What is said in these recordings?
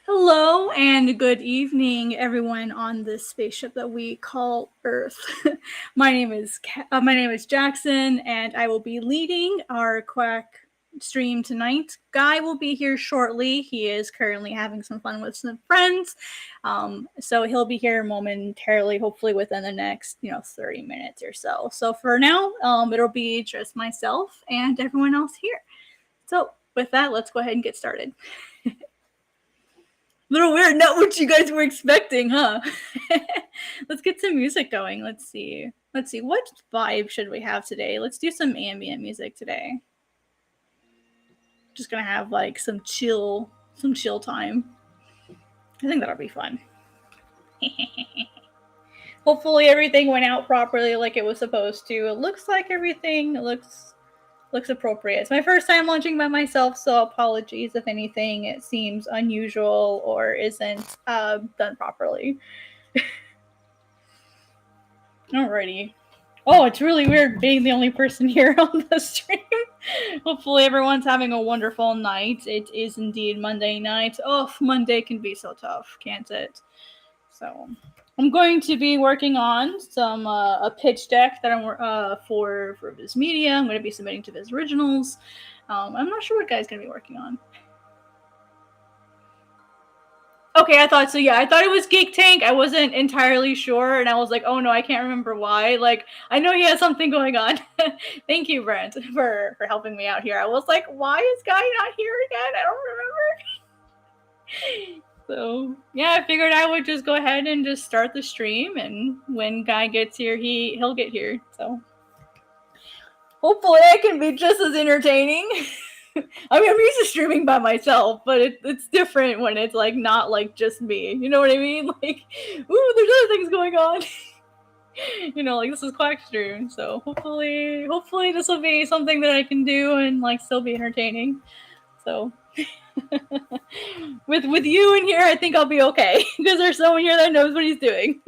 Hello and good evening, everyone on this spaceship that we call Earth. my name is Jackson, and I will be leading our Quack stream tonight. Guy will be here shortly. He is currently having some fun with some friends, so he'll be here momentarily, hopefully within the next 30 minutes or so. So for now, it'll be just myself and everyone else here. So with that, let's go ahead and get started. Little weird, not what you guys were expecting, huh? Let's get some music going. Let's see, what vibe should we have today? Let's do some ambient music today. Just gonna have like some chill time. I think that'll be fun. Hopefully everything went out properly like it was supposed to. It looks like everything looks appropriate. It's my first time launching by myself, so apologies if anything it seems unusual or isn't done properly. Alrighty. Oh, it's really weird being the only person here on the stream. Hopefully everyone's having a wonderful night. It is indeed Monday night. Oh, Monday can be so tough, can't it? So I'm going to be working on some a pitch deck that I'm for Viz Media. I'm going to be submitting to Viz Originals. I'm not sure what Guy's going to be working on. Okay, I thought so. Yeah, I thought it was Geek Tank. I wasn't entirely sure, and I was like, "Oh no, I can't remember why." Like, I know he has something going on. Thank you, Brent, for helping me out here. I was like, "Why is Guy not here again? I don't remember." So yeah, I figured I would just go ahead and just start the stream, and when Guy gets here, he'll get here. So hopefully, I can be just as entertaining. I mean, I'm used to streaming by myself, but it's different when it's like not like just me. You know what I mean? Like, ooh, there's other things going on. Like this is Quack stream, so hopefully this will be something that I can do and like still be entertaining. So with you in here, I think I'll be okay because there's someone here that knows what he's doing.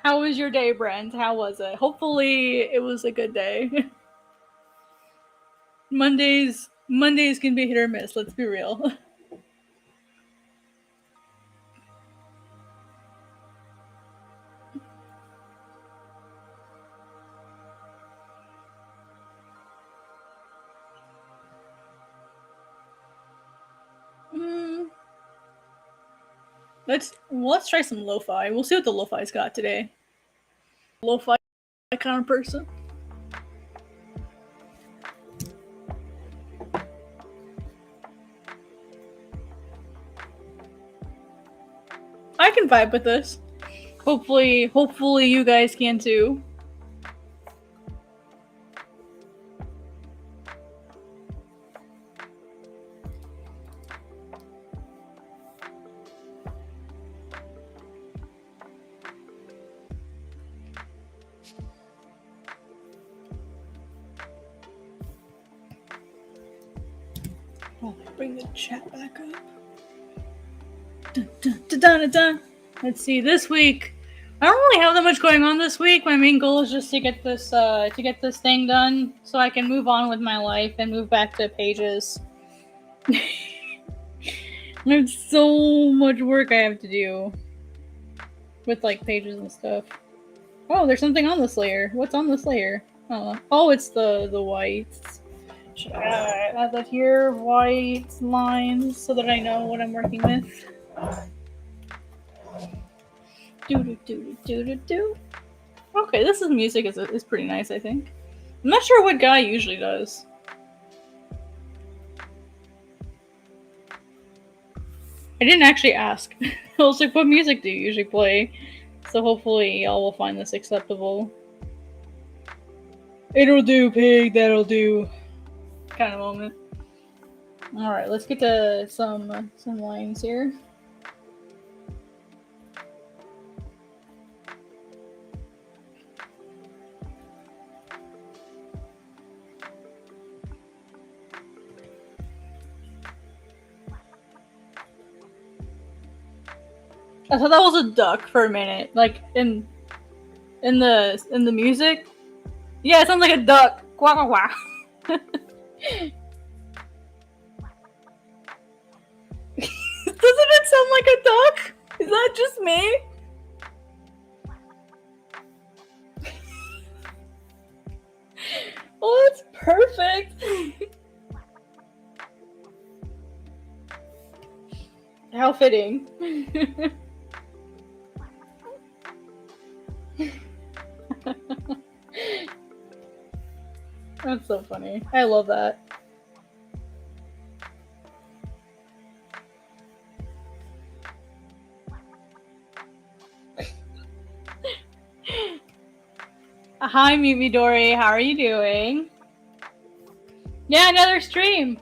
How was your day, Brent? How was it? Hopefully it was a good day. Mondays can be hit or miss, let's be real. Let's try some lo-fi. We'll see what the lo-fi's got today. Lo-fi kind of person. I can vibe with this. Hopefully you guys can too. Oh, bring the chat back up. Dun, dun, dun, dun, dun. Let's see. This week, I don't really have that much going on this week. My main goal is just to get this thing done, so I can move on with my life and move back to Pages. There's so much work I have to do with like Pages and stuff. Oh, there's something on this layer. What's on this layer? Oh, it's the whites. Should I add that here? White lines so that I know what I'm working with. Do. Okay, this music is pretty nice, I think. I'm not sure what Guy usually does. I didn't actually ask. I was like, what music do you usually play? So hopefully y'all will find this acceptable. It'll do, pig, that'll do. Kind of moment. Alright, let's get to some lines here. I thought that was a duck for a minute. Like in the music, Yeah, it sounds like a duck. Quack, quack, quack. Doesn't it sound like a duck? Is that just me? Oh, it's perfect. How fitting. That's so funny. I love that. Hi, Midori. How are you doing? Yeah, another stream.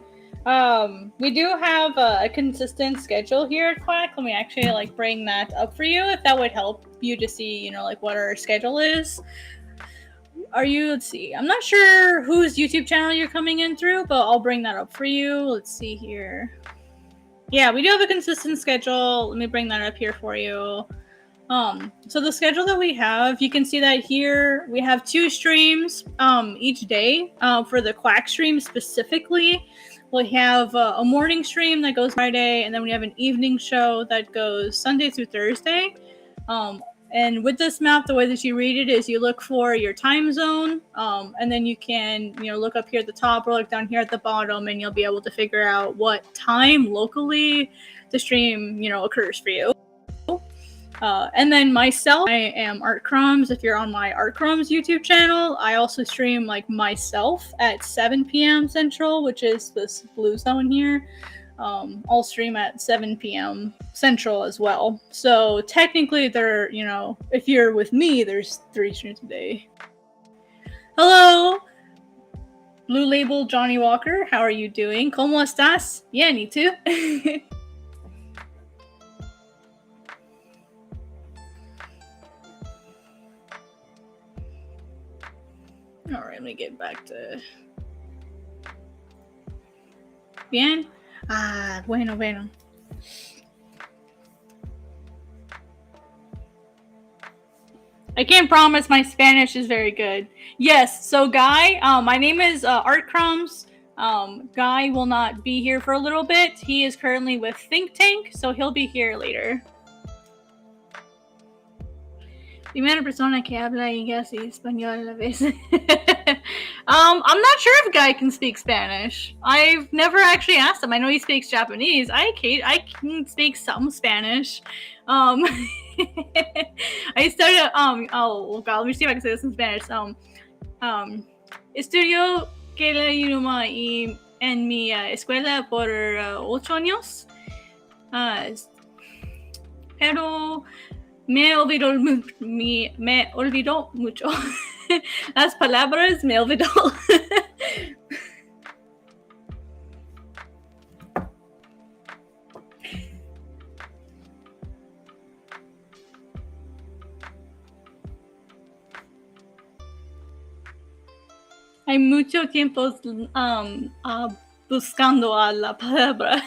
We do have a consistent schedule here at Quack. Let me actually bring that up for you if that would help you to see, what our schedule is. Let's see. I'm not sure whose YouTube channel you're coming in through, but I'll bring that up for you. Let's see here. Yeah, we do have a consistent schedule. Let me bring that up here for you. So the schedule that we have, you can see that here we have 2 streams each day. For the Quack stream specifically, we have a morning stream that goes Friday, and then we have an evening show that goes Sunday through Thursday. And with this map, the way that you read it is you look for your time zone, and then you can, look up here at the top or look down here at the bottom, and you'll be able to figure out what time locally the stream, occurs for you. And then myself, I am Art Crumbs. If you're on my Art Crumbs YouTube channel, I also stream myself at 7 p.m. Central, which is this blue zone here. I'll stream at 7 p.m. Central as well. So technically there, if you're with me, there's 3 streams a day. Hello! Blue Label Johnny Walker, how are you doing? ¿Cómo estás? Yeah, me too. All right, let me get back to... Bien? Ah, bueno. I can't promise my Spanish is very good. Yes, so Guy, my name is Art Crumbs. Guy will not be here for a little bit. He is currently with Think Tank, so he'll be here later. Primera persona que habla inglés y español a la vez. I'm not sure if Guy can speak Spanish. I've never actually asked him. I know he speaks Japanese. I can speak some Spanish. I started, oh god, let me see if I can say this in Spanish. Estudio que la idioma y en mi escuela por 8 años. Pero me olvidó mucho. Las palabras me olvidó. Hay mucho tiempo buscando a la palabra.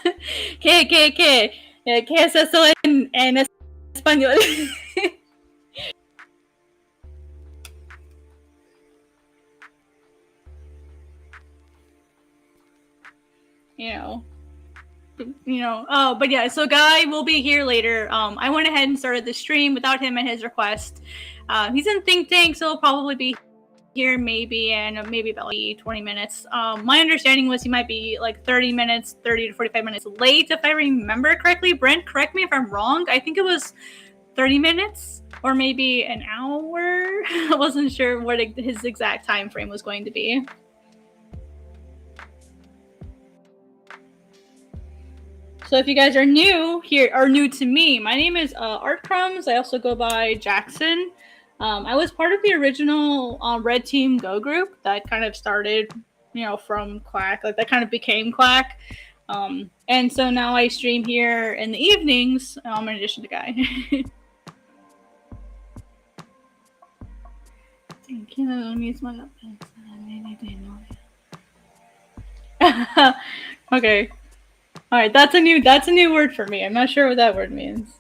¿Qué es eso en español? But yeah, so Guy will be here later. I went ahead and started the stream without him and his request. He's in Think Tank, so he'll probably be here maybe about 20 minutes. My understanding was he might be 30 to 45 minutes late, if I remember correctly. Brent, correct me if I'm wrong. I think it was 30 minutes or maybe an hour. I wasn't sure what his exact time frame was going to be. So if you guys are new here, or new to me, my name is Art Crumbs. I also go by Jackson. I was part of the original Red Team Go group that kind of started, from Quack. That kind of became Quack. And so now I stream here in the evenings, in addition to Guy. Okay. All right, that's a new word for me. I'm not sure what that word means.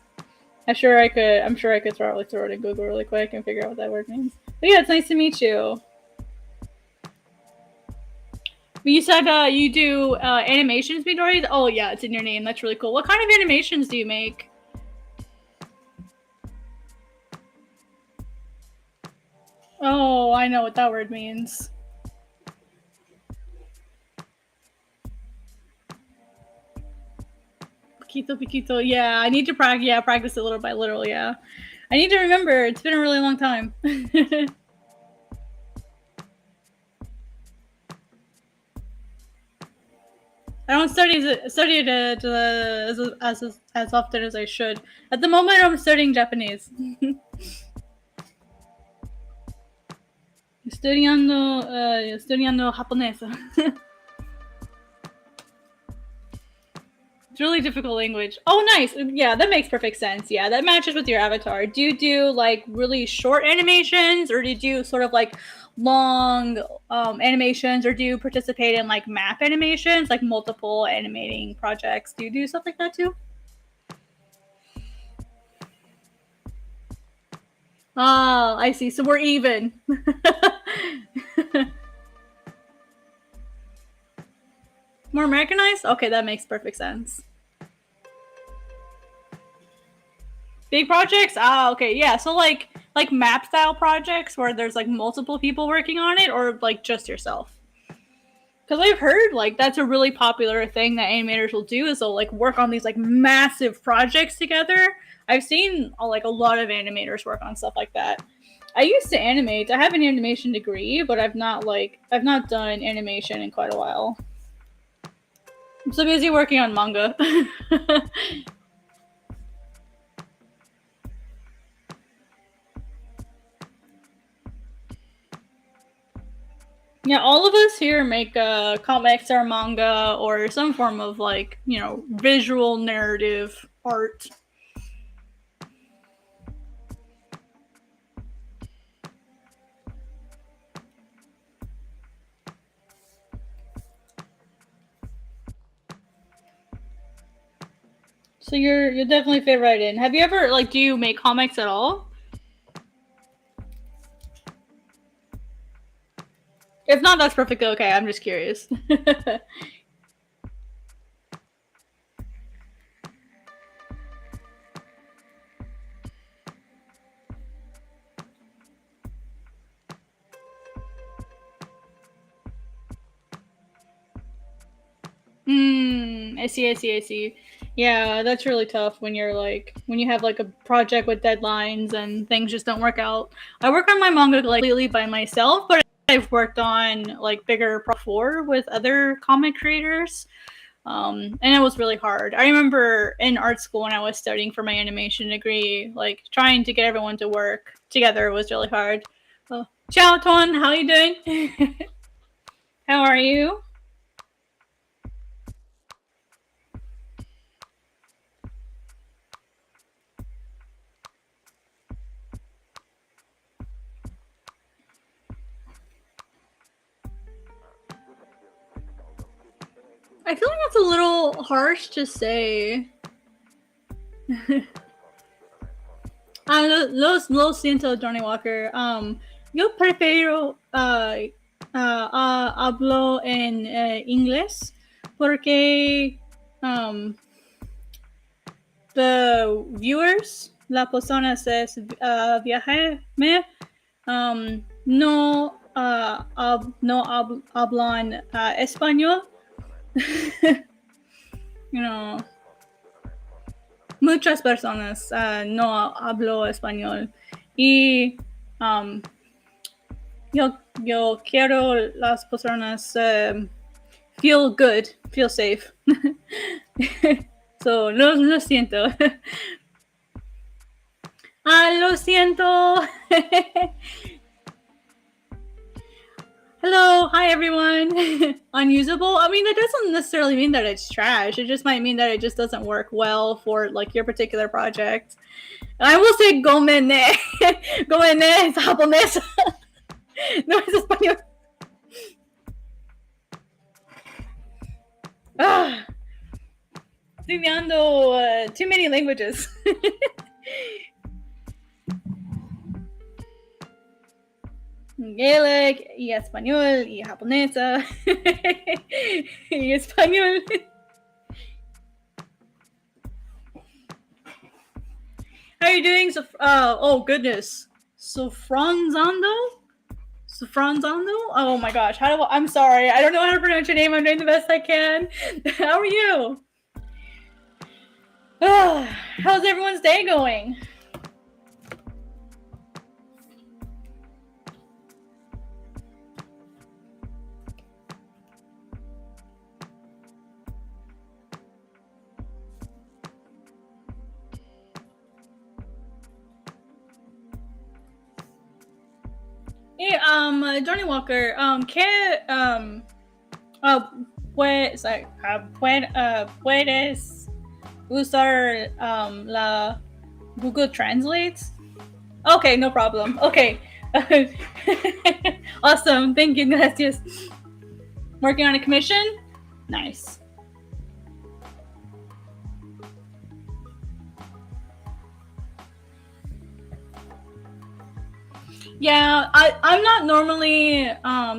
I'm sure I could throw it in Google really quick and figure out what that word means. But yeah, it's nice to meet you. You said you do animations, Midori? Oh yeah, it's in your name. That's really cool. What kind of animations do you make? Oh, I know what that word means. Piquito, piquito. Yeah, I need to practice. Yeah, practice it little by little. Yeah, I need to remember. It's been a really long time. I don't study it as often as I should. At the moment, I'm studying Japanese. Estudiando japonés. It's a really difficult language. Oh, nice. Yeah, that makes perfect sense. Yeah, that matches with your avatar. Do you do like really short animations, or do you do sort of like long animations, or do you participate in like map animations, like multiple animating projects? Do you do stuff like that too? Oh, I see. So we're even. More Americanized? Okay, that makes perfect sense. Big projects? Ah, okay, yeah. So like map style projects where there's like multiple people working on it, or like just yourself? Because I've heard like that's a really popular thing that animators will do is they'll like work on these like massive projects together. I've seen like a lot of animators work on stuff like that. I used to animate. I have an animation degree, but I've not done animation in quite a while. I'm so busy working on manga. Yeah, all of us here make comics or manga or some form of like, visual narrative art. So you're definitely fit right in. Have you ever do you make comics at all? If not, that's perfectly okay. I'm just curious. I see. Yeah, that's really tough when you're when you have like a project with deadlines and things just don't work out. I work on my manga like completely by myself, but I've worked on like bigger before with other comic creators. And it was really hard. I remember in art school when I was studying for my animation degree, like trying to get everyone to work together was really hard. Oh, ciao, Ton. How are you doing? How are you? I feel like that's a little harsh to say. Lo siento, Johnny Walker. Yo prefiero hablo en inglés porque the viewers, la personas es viaje me no hablan español. you know, muchas personas no hablo español y um, yo quiero las personas feel good, feel safe. So, lo siento. Lo siento. Hello, hi everyone. Unusable? I mean, that doesn't necessarily mean that it's trash. It just might mean that it just doesn't work well for like your particular project. And I will say gomenne. Gomenne es japonés. No es español. Estudiando too many languages. Gaelic, y español, y japonesa, y español. How are you doing? Oh goodness, Sofranzando? Sofranzando? Oh my gosh, I'm sorry, I don't know how to pronounce your name. I'm doing the best I can. How are you? How's everyone's day going? Hey, Johnny Walker, puedes usar la Google Translate? Okay, no problem. Okay. Awesome. Thank you. Gracias. Working on a commission? Nice. Yeah, I'm not normally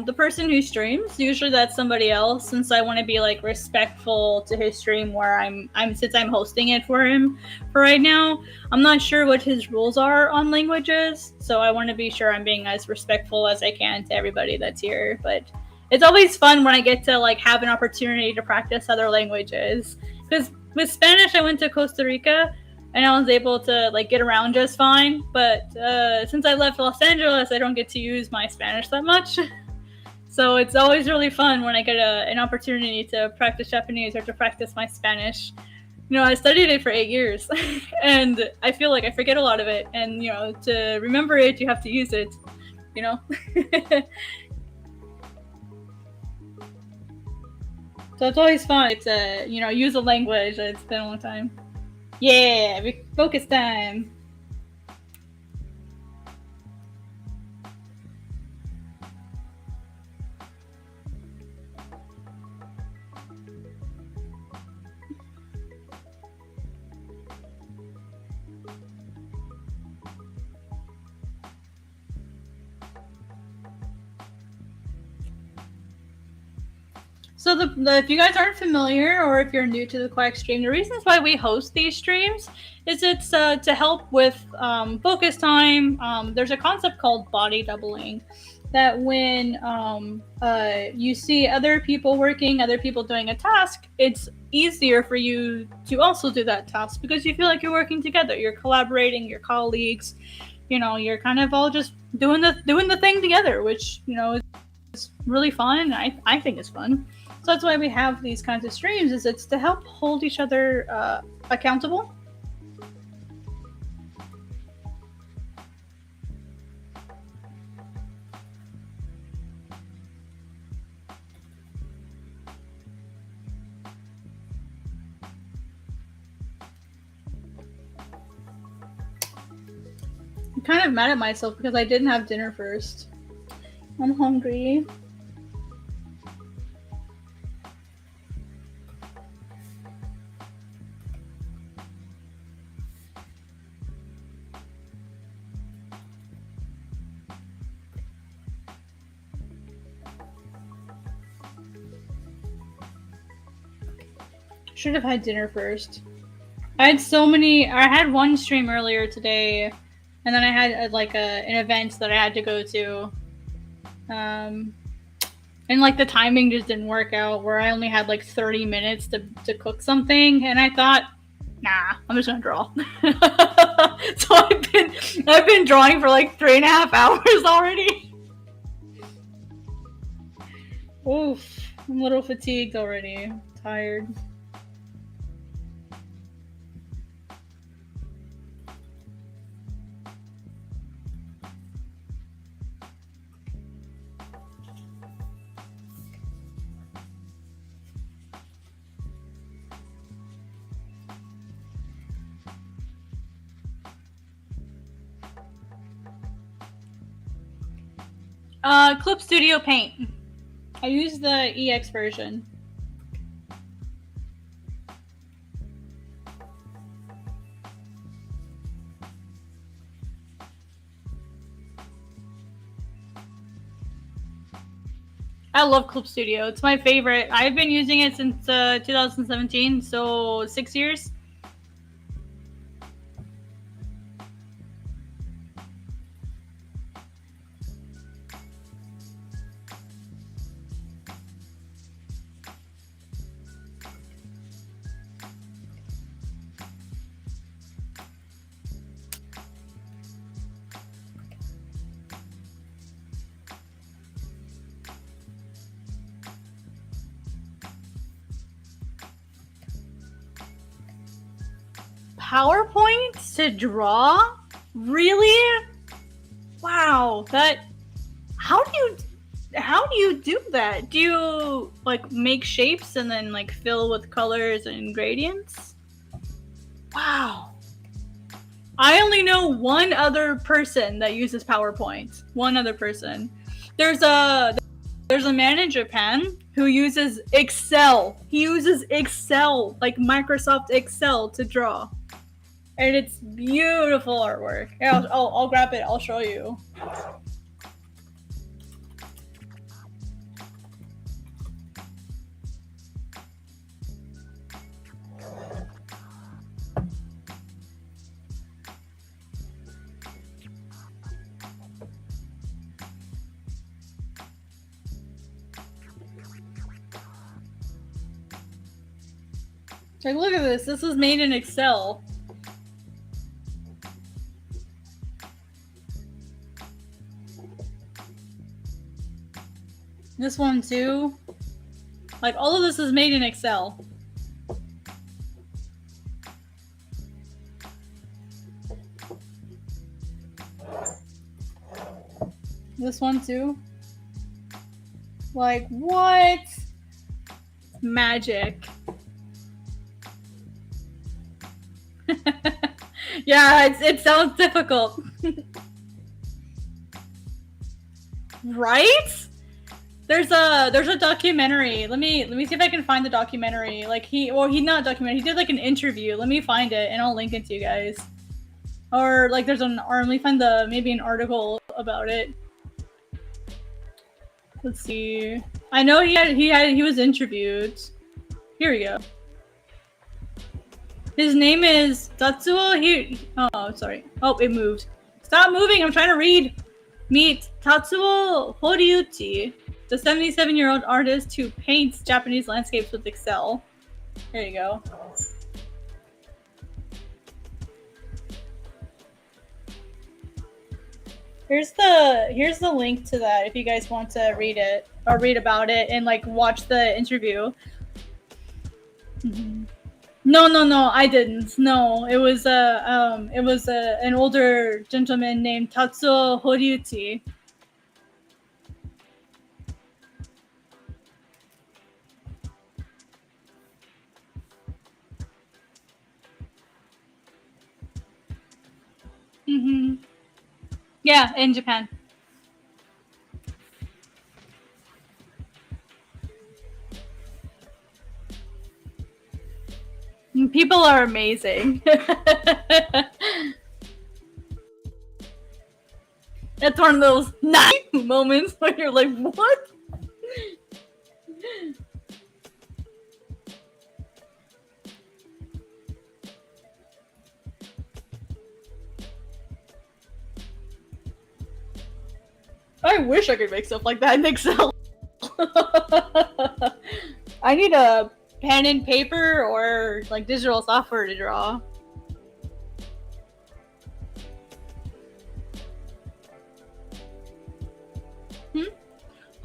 the person who streams. Usually that's somebody else, since I want to be like respectful to his stream where I'm since I'm hosting it for him for right now. I'm not sure what his rules are on languages, so I want to be sure I'm being as respectful as I can to everybody that's here. But it's always fun when I get to like have an opportunity to practice other languages. Because with Spanish, I went to Costa Rica and I was able to like get around just fine. But since I left Los Angeles, I don't get to use my Spanish that much. So it's always really fun when I get an opportunity to practice Japanese or to practice my Spanish. You know, I studied it for 8 years, and I feel like I forget a lot of it. And you know, to remember it, you have to use it. You know. So it's always fun to use a language. It's been a long time. Yeah, focus time. So if you guys aren't familiar, or if you're new to the Quack stream, the reasons why we host these streams is it's to help with focus time. There's a concept called body doubling, that when you see other people working, other people doing a task, it's easier for you to also do that task because you feel like you're working together, you're collaborating, your colleagues, you're kind of all just doing the thing together, which is really fun. I think it's fun. So that's why we have these kinds of streams, is it's to help hold each other accountable. I'm kind of mad at myself because I didn't have dinner first. I'm hungry. Should have had dinner first. I had one stream earlier today, and then I had an event that I had to go to. And like the timing just didn't work out, where I only had like 30 minutes to cook something, and I thought, nah, I'm just gonna draw. So I've been drawing for like 3.5 hours already. Oof, I'm a little fatigued already. Tired. Clip Studio Paint. I use the EX version. I love Clip Studio. It's my favorite. I've been using it since 2017, so 6 years. PowerPoint to draw? Really? Wow, that how do you do that? Do you like make shapes and then like fill with colors and gradients? Wow. I only know one other person that uses PowerPoint. One other person. There's a man in Japan who uses Excel. He uses Excel, like Microsoft Excel, to draw. And it's beautiful artwork. Yeah, I'll grab it. I'll show you. Like, look at this. This was made in Excel. This one too. Like, all of this is made in Excel. This one too. Like, what? Magic. Yeah, it sounds difficult. Right? There's a documentary. Let me see if I can find the documentary. Like he's not a documentary. He did like an interview. Let me find it and I'll link it to you guys. Or like let me find maybe an article about it. Let's see. I know he was interviewed. Here we go. His name is Tatsuo. Oh, sorry. Oh, it moved. Stop moving! I'm trying to read. Meet Tatsuo Horiuchi, the 77-year-old artist who paints Japanese landscapes with Excel. Here you go. Here's the link to that if you guys want to read it or read about it and like watch the interview. Mm-hmm. No, I didn't. No, it was an older gentleman named Tatsuo Horiuchi. Mm-hmm. Yeah, in Japan. People are amazing. It's one of those nice moments where you're like, what? I wish I could make stuff like that in Excel. I need a pen and paper or like digital software to draw.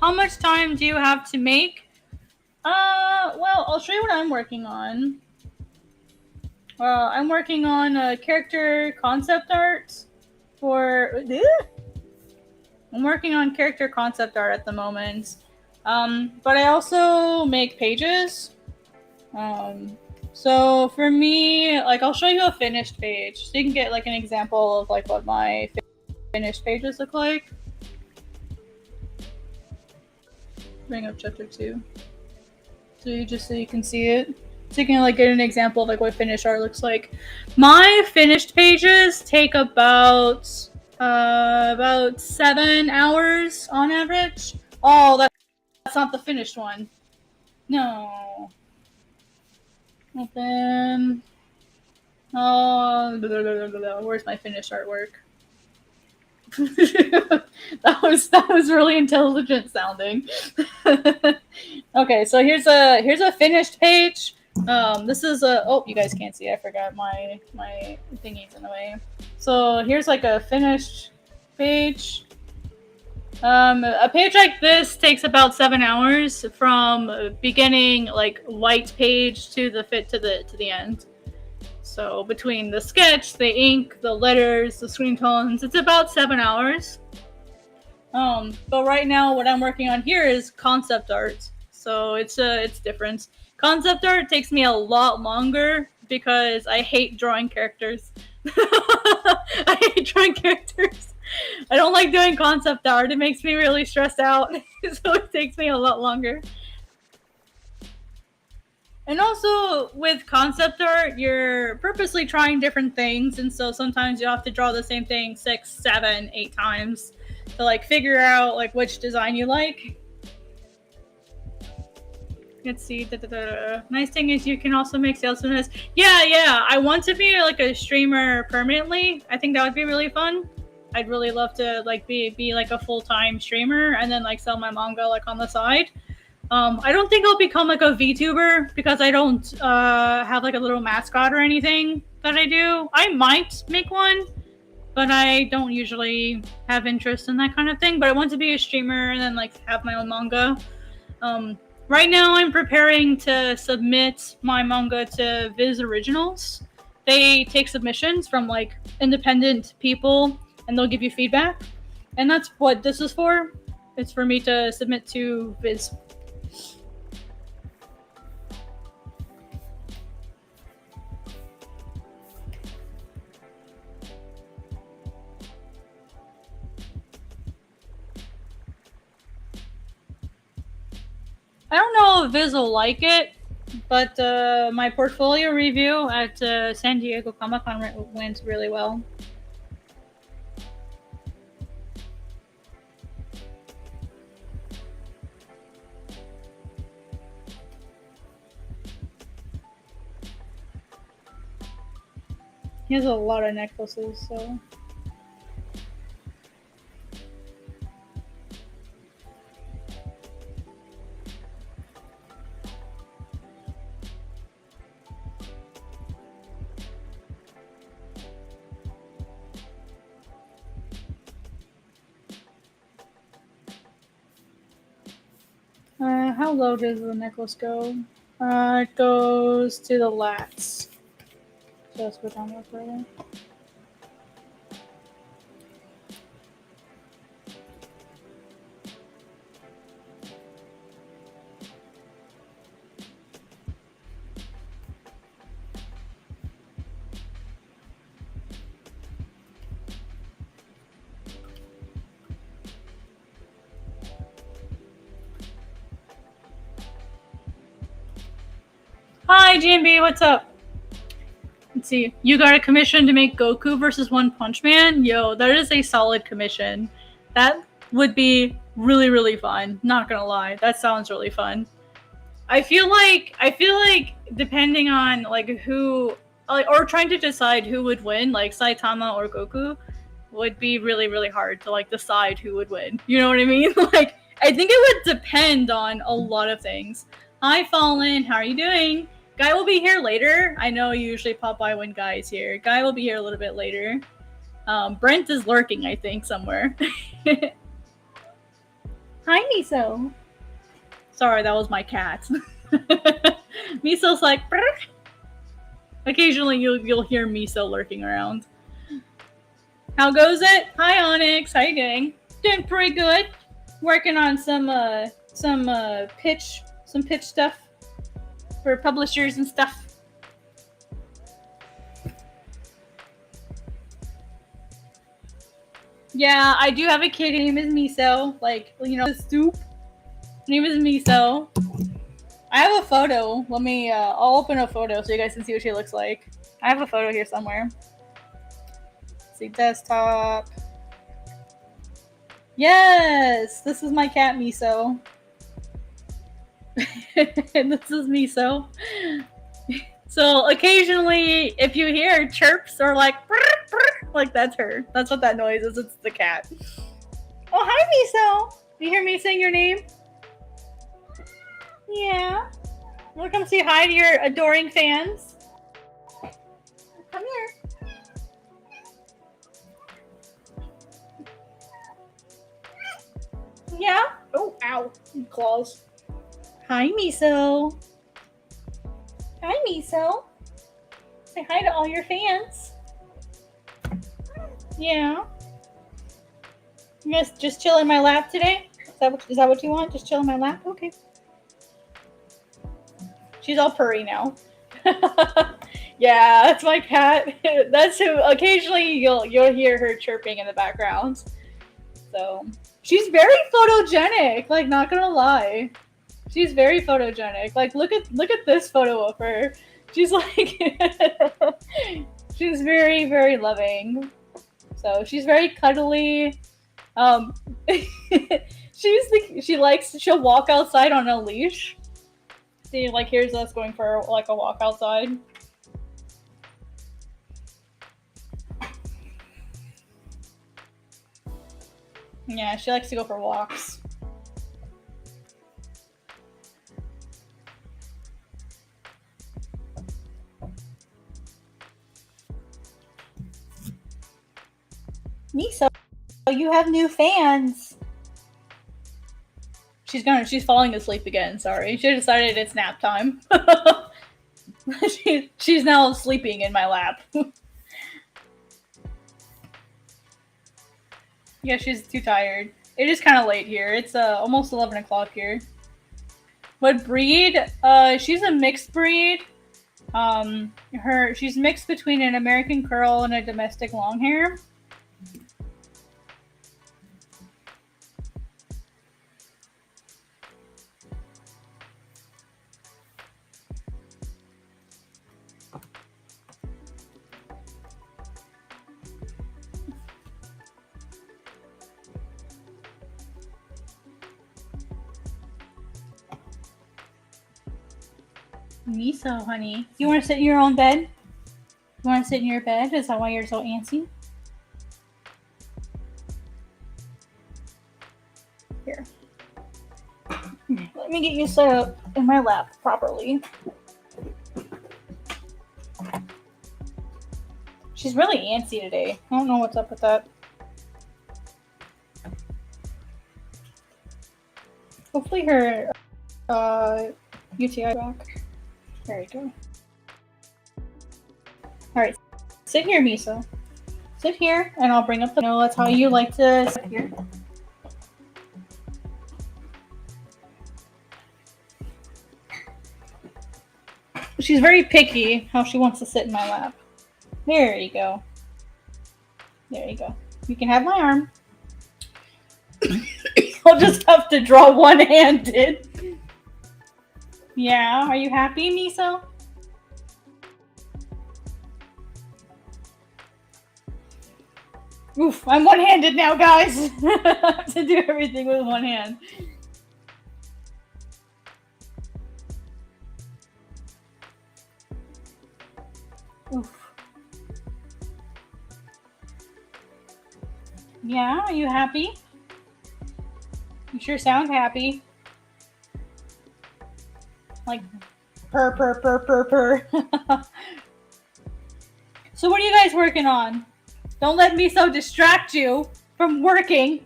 How much time do you have to make? Well, I'll show you what I'm working on. I'm working on a character concept art for... I'm working on character concept art at the moment. But I also make pages. So for me, like, I'll show you a finished page so you can get like an example of like what my finished pages look like. Bring up chapter 2. So you can see it. So you can like get an example of like what finished art looks like. My finished pages take about 7 hours on average. Oh, that's That's not the finished one. No. Open. Oh, where's my finished artwork? that was really intelligent sounding. Okay, so here's a finished page. This is a you guys can't see. I forgot my thingies in the way. So here's like a finished page. A page like this takes about 7 hours from beginning like white page to the end. So between the sketch, the ink, the letters, the screen tones, it's about 7 hours. But right now what I'm working on here is concept art. So it's different. Concept art takes me a lot longer because I hate drawing characters. I hate drawing characters. I don't like doing concept art. It makes me really stressed out. So it takes me a lot longer. And also with concept art, you're purposely trying different things, and so sometimes you have to draw the same thing 6, 7, 8 times to like figure out like which design you like. Let's see. Nice thing is you can also make sales from this. Yeah. I want to be like a streamer permanently. I think that would be really fun. I'd really love to like be like a full-time streamer and then like sell my manga like on the side. I don't think I'll become like a VTuber because I don't have like a little mascot or anything that I do. I might make one, but I don't usually have interest in that kind of thing. But I want to be a streamer and then like have my own manga. Right now I'm preparing to submit my manga to Viz Originals. They take submissions from like independent people and they'll give you feedback. And that's what this is for. It's for me to submit to Viz. I don't know if Viz will like it, but my portfolio review at San Diego Comic-Con went really well. He has a lot of necklaces, so... How low does the necklace go? It goes to the lats. So let's go down more further. Hi, GMB, what's up? Let's see. You got a commission to make Goku versus One Punch Man? Yo, that is a solid commission. That would be really, really fun. Not gonna lie. That sounds really fun. I feel like depending on like who, like, or trying to decide who would win, like Saitama or Goku, would be really, really hard to like decide who would win. You know what I mean? Like, I think it would depend on a lot of things. Hi, Fallen. How are you doing? Guy will be here later. I know you usually pop by when Guy is here. Guy will be here a little bit later. Brent is lurking, I think, somewhere. Hi, Miso. Sorry, that was my cat. Miso's like... Brr. Occasionally you'll hear Miso lurking around. How goes it? Hi, Onyx. How you doing? Doing pretty good. Working on some pitch stuff for publishers and stuff. Yeah, I do have a kid. His name is Miso. Like, you know, the soup. His name is Miso. I have a photo. Let me, I'll open a photo so you guys can see what she looks like. I have a photo here somewhere. Let's see, desktop. Yes! This is my cat, Miso. And this is Miso. So occasionally, if you hear chirps or like, like that's her. That's what that noise is. It's the cat. Oh, hi, Miso. You hear me saying your name? Yeah. Wanna come say hi to your adoring fans? Come here. Yeah? Oh, ow. Claws. Hi, Miso. Hi, Miso. Say hi to all your fans. Yeah. You guys just chill in my lap today? Is that what you want? Just chill in my lap? Okay. She's all purry now. Yeah, that's my cat. That's who. Occasionally, you'll hear her chirping in the background. So she's very photogenic. Like, not gonna lie, she's very photogenic. Like, look at this photo of her. She's like, she's very, very loving. So she's very cuddly. She'll walk outside on a leash. See, like, here's us going for like a walk outside. Yeah, she likes to go for walks. Miso, you have new fans. She's falling asleep again, sorry. She decided it's nap time. She's now sleeping in my lap. Yeah, she's too tired. It is kind of late here. It's almost 11 o'clock here. What breed? She's a mixed breed. She's mixed between an American curl and a domestic longhair. Miso, honey. You want to sit in your own bed? You want to sit in your bed? Is that why you're so antsy? Here. Let me get you set up in my lap properly. She's really antsy today. I don't know what's up with that. Hopefully her UTI back. There you go. Alright, sit here, Miso. Sit here, and I'll bring up the... No, that's how you like to sit here. She's very picky how she wants to sit in my lap. There you go. There you go. You can have my arm. I'll just have to draw one-handed. Yeah, are you happy, Miso? Oof, I'm one-handed now, guys. I have to do everything with one hand. Oof. Yeah, are you happy? You sure sound happy. Like, purr, purr, purr, purr, purr. So what are you guys working on? Don't let Miso distract you from working.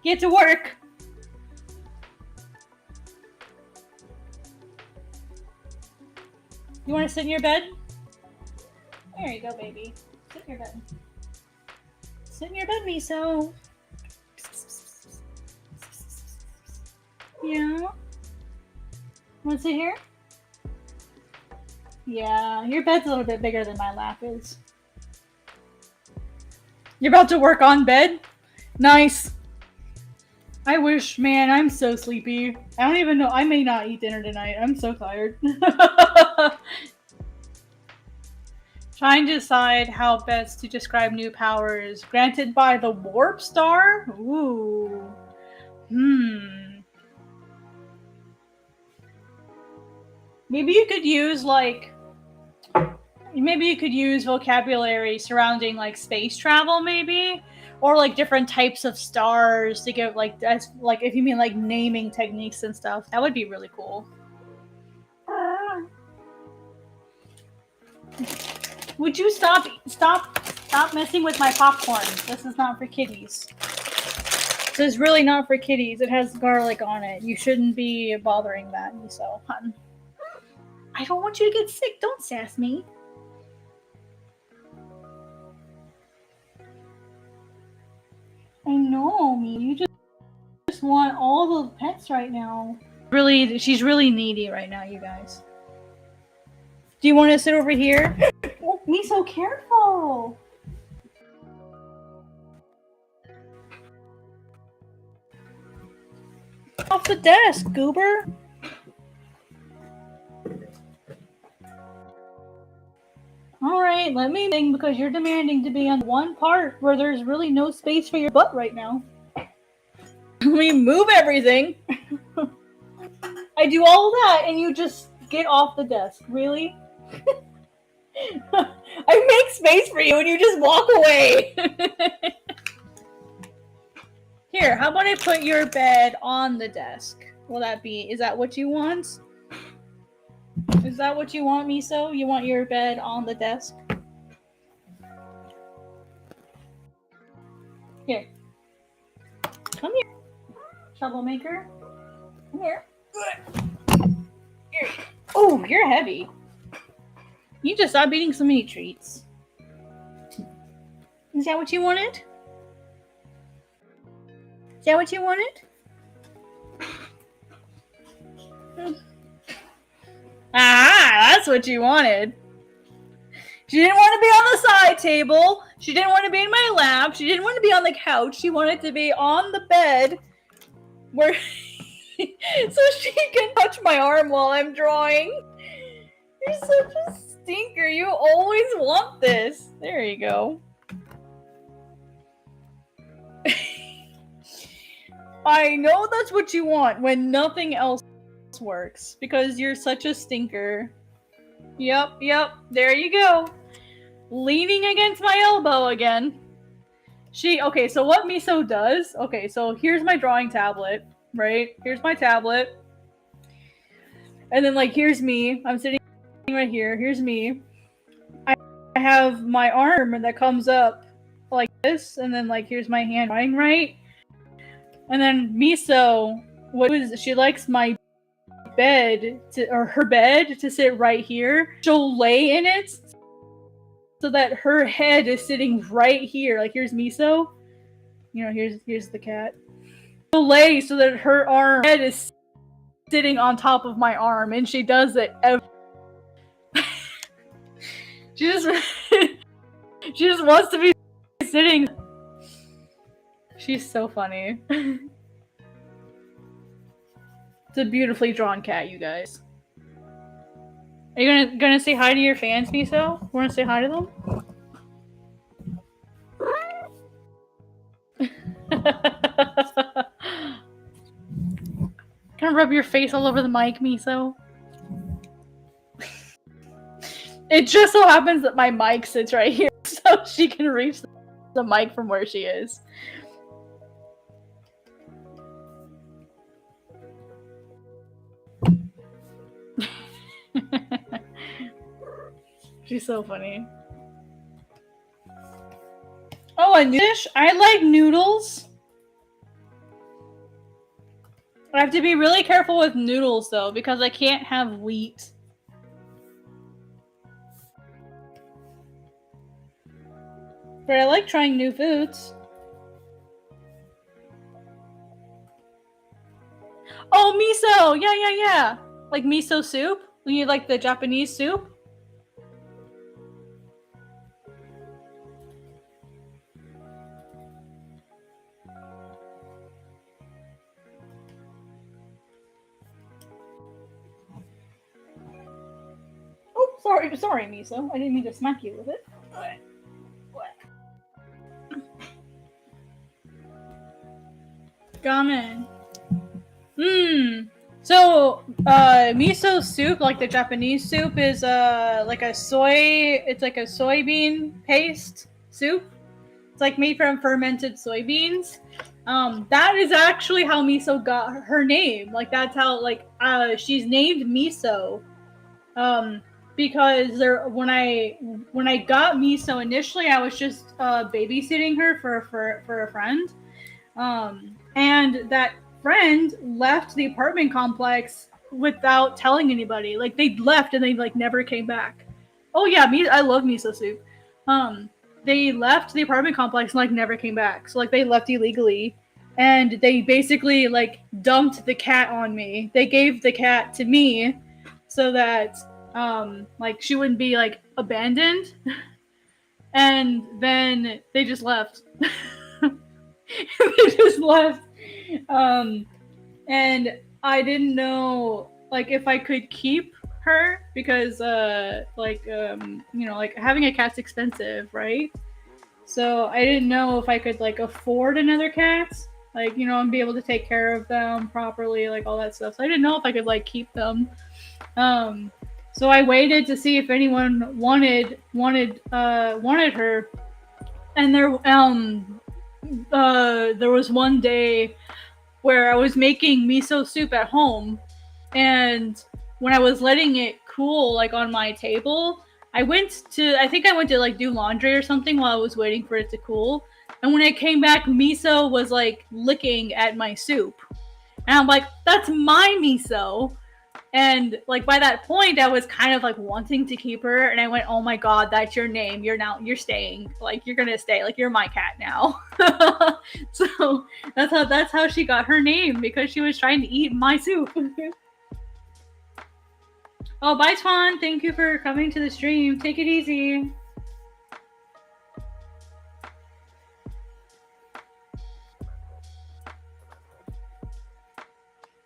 Get to work. You want to sit in your bed? There you go, baby. Sit in your bed. Sit in your bed, Miso. Yeah. Want to sit here? Yeah, your bed's a little bit bigger than my lap is. You're about to work on bed? Nice. I wish, man, I'm so sleepy. I don't even know. I may not eat dinner tonight. I'm so tired. Trying to decide how best to describe new powers granted by the Warp Star? Ooh. Maybe you could use like maybe you could use vocabulary surrounding like space travel, maybe, or like different types of stars to give like that's like if you mean like naming techniques and stuff, that would be really cool. Would you stop messing with my popcorn? This is not for kitties. This is really not for kitties. It has garlic on it. You shouldn't be bothering that, so hun. I don't want you to get sick. Don't sass me. I know, me. You just want all the pets right now. Really, she's really needy right now, you guys. Do you want to sit over here? Oh, me so careful. Off the desk, goober. Alright, let me think because you're demanding to be on one part where there's really no space for your butt right now. Let me move everything. I do all that and you just get off the desk. Really? I make space for you and you just walk away. Here, how about I put your bed on the desk? Will that be, is that what you want? Is that what you want, Miso? You want your bed on the desk? Here. Come here. Troublemaker. Come here. Here. Oh, you're heavy. You just stopped eating so many treats. Is that what you wanted? Is that what you wanted? Ah, that's what you wanted. She didn't want to be on the side table. She didn't want to be in my lap. She didn't want to be on the couch. She wanted to be on the bed where so she can touch my arm while I'm drawing. You're such a stinker. You always want this. There you go. I know that's what you want when nothing else works because you're such a stinker. Yep, there you go. Leaning against my elbow again. Okay, so what Miso does, okay, so here's my drawing tablet, right? Here's my tablet. And then, like, here's me. I'm sitting right here. Here's me. I have my arm that comes up like this, and then, like, here's my hand drawing, right? And then Miso, she likes my bed or her bed to sit right here. She'll lay in it so that her head is sitting right here. Like here's Miso. You know, here's the cat. She'll lay so that her head is sitting on top of my arm, and she does it every. she just wants to be sitting. She's so funny. It's a beautifully drawn cat, you guys. Are you gonna say hi to your fans, Miso? Wanna say hi to them? Gonna rub your face all over the mic, Miso? It just so happens that my mic sits right here, so she can reach the mic from where she is. She's so funny. Oh, a dish? I like noodles. I have to be really careful with noodles, though, because I can't have wheat. But I like trying new foods. Oh, miso! Yeah. Like miso soup? You need like the Japanese soup? Oh, sorry, miso. I didn't mean to smack you with it. What? Ramen. So, miso soup, like the Japanese soup, is like a soy. It's like a soybean paste soup. It's like made from fermented soybeans. That is actually how miso got her name. Like that's how she's named miso. Um, because when I got miso initially, I was just babysitting her for a friend. And that friend left the apartment complex without telling anybody. Like they left and they like never came back. Oh yeah, I love miso soup. They left the apartment complex and like never came back. So like they left illegally and they basically like dumped the cat on me. They gave the cat to me so that like she wouldn't be like abandoned. And then they just left. They just left. Um, and I didn't know like if I could keep her because like having a cat's expensive, right? So I didn't know if I could like afford another cat, like and be able to take care of them properly, like all that stuff. So I didn't know if I could like keep them. Um, so I waited to see if anyone wanted her, and there was one day where I was making miso soup at home, and when I was letting it cool like on my table, I think I went to like do laundry or something while I was waiting for it to cool. And when I came back, miso was like licking at my soup. And I'm like, that's my miso. And like by that point, I was kind of like wanting to keep her, and I went, "Oh my god, that's your name. You're staying. Like you're gonna stay. Like you're my cat now." So that's how she got her name, because she was trying to eat my soup. Oh, bye, Twan. Thank you for coming to the stream. Take it easy.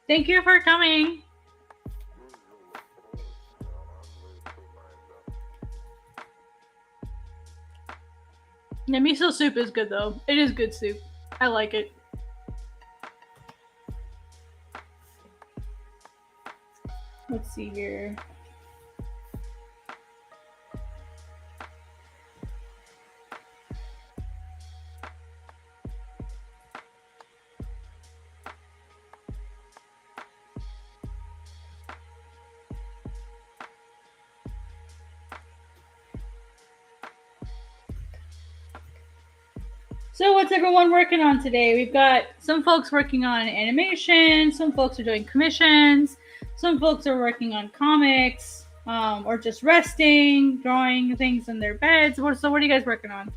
Thank you for coming. The miso soup is good though. It is good soup. I like it. Let's see here. So what's everyone working on today? We've got some folks working on animation, some folks are doing commissions, some folks are working on comics, or just resting, drawing things in their beds. So what are you guys working on?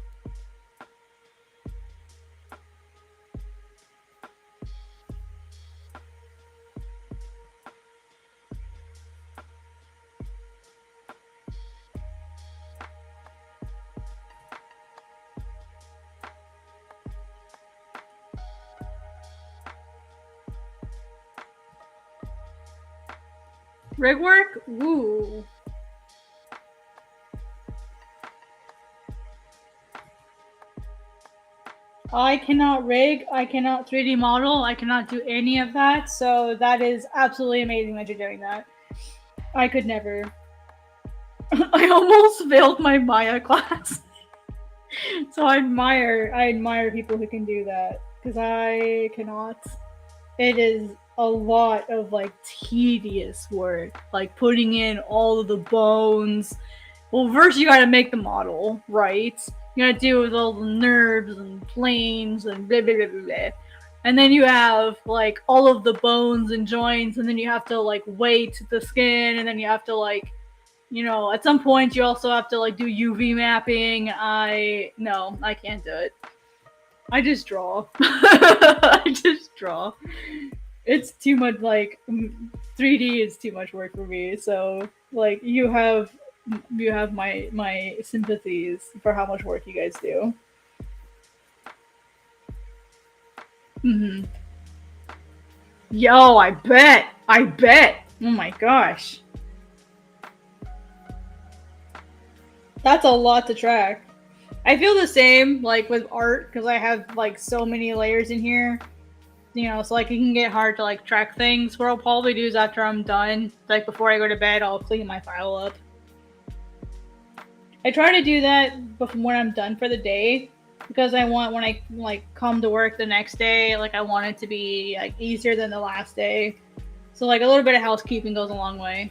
Rig work? Ooh. I cannot rig, I cannot 3D model, I cannot do any of that, so that is absolutely amazing that you're doing that. I could never. I almost failed my Maya class. So I admire people who can do that, because I cannot. It is a lot of like tedious work, like putting in all of the bones. Well, first you gotta make the model, right? You gotta deal with all the nerves and planes and blah blah blah blah blah. And then you have like all of the bones and joints, and then you have to like weight the skin, and then you have to like, at some point you also have to like do UV mapping. I can't do it. I just draw. I just draw. It's too much, like 3D is too much work for me. So like you have my sympathies for how much work you guys do. Mm-hmm. Yo, I bet. Oh my gosh. That's a lot to track. I feel the same like with art, because I have like so many layers in here. So like it can get hard to like track things. What I'll probably do is after I'm done, like before I go to bed, I'll clean my file up. I try to do that before when I'm done for the day, because I want when I like come to work the next day, like I want it to be like easier than the last day. So like a little bit of housekeeping goes a long way.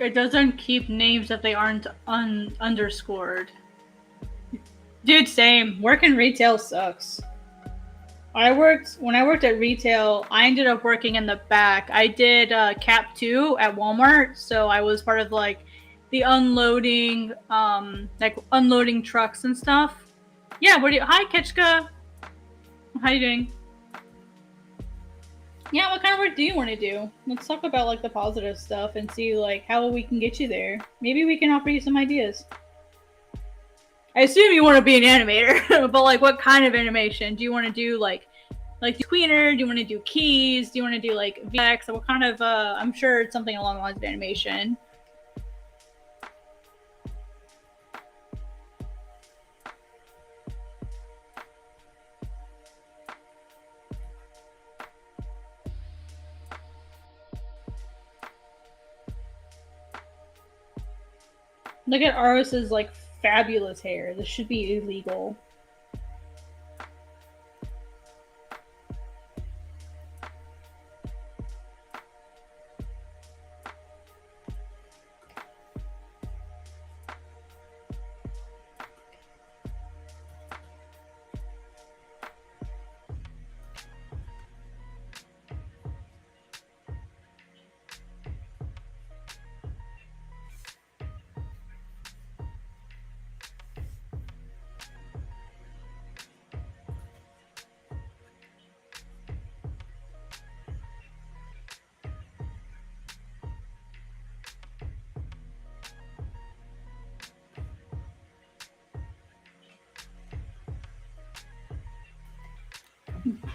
It doesn't keep names if they aren't underscored. Dude, same. Working retail sucks. When I worked at retail, I ended up working in the back. I did Cap 2 at Walmart, so I was part of like the unloading trucks and stuff. Yeah, hi Ketchka. How you doing? Yeah, what kind of work do you want to do? Let's talk about like the positive stuff and see like how we can get you there. Maybe we can offer you some ideas. I assume you want to be an animator, but like what kind of animation? Do you want to do like tweener? Do you want to do keys? Do you want to do like VX? What kind of I'm sure it's something along the lines of animation. Look at Aros's like fabulous hair. This should be illegal.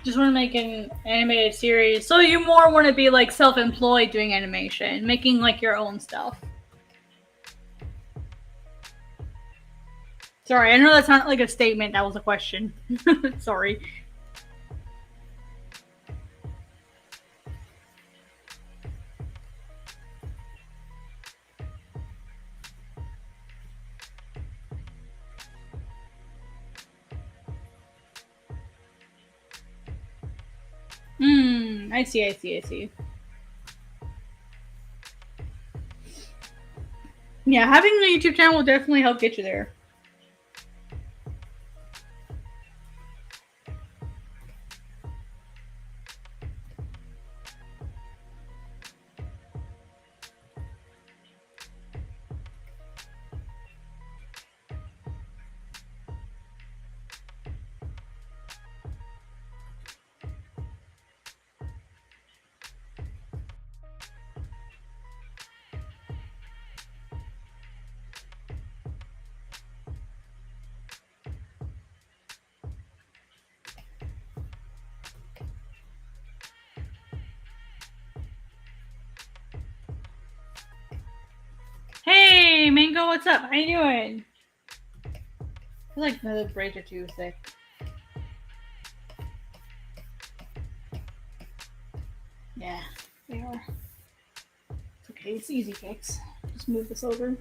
Just want to make an animated series. So you more want to be like self-employed doing animation, making like your own stuff. Sorry, I know that's not like a statement. That was a question. Sorry. I see. Yeah, having the YouTube channel will definitely help get you there. Hey, Mango, what's up? How you doing? I feel like the braids are too thick. Yeah, they are. It's okay, it's easy fix. Just move this over.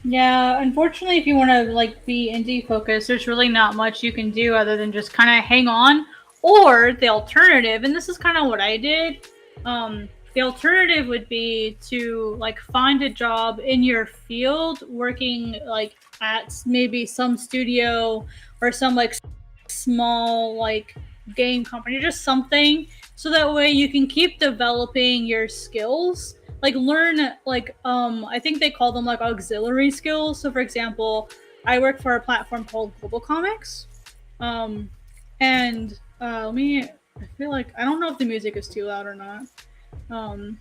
Yeah, unfortunately, if you want to like be indie focused, there's really not much you can do other than just kind of hang on. Or the alternative, and this is kind of what I did. The alternative would be to like find a job in your field, working like at maybe some studio or some like small like game company, just something, so that way you can keep developing your skills, like learn like I think they call them like auxiliary skills. So for example, I work for a platform called Global Comics, um and let me, I feel like I don't know if the music is too loud or not. um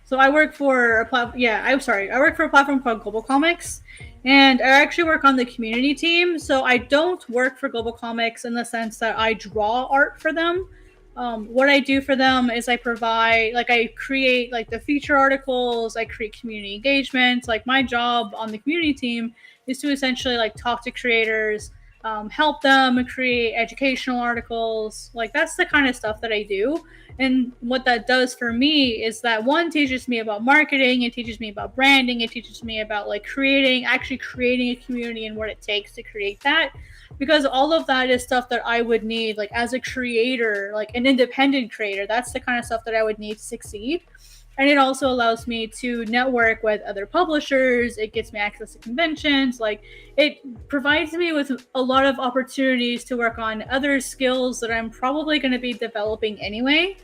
so I work for a yeah, I'm sorry. I work for a platform called Global Comics, and I actually work on the community team. So I don't work for Global Comics in the sense that I draw art for them. What I do for them is I provide, like, I create like the feature articles. I create community engagements. Like my job on the community team is to essentially like talk to creators, help them create educational articles. Like that's the kind of stuff that I do. And what that does for me is that one teaches me about marketing, it teaches me about branding, it teaches me about like actually creating a community and what it takes to create that. Because all of that is stuff that I would need like as a creator, like an independent creator. That's the kind of stuff that I would need to succeed. And it also allows me to network with other publishers. It gets me access to conventions. Like it provides me with a lot of opportunities to work on other skills that I'm probably going to be developing anyway.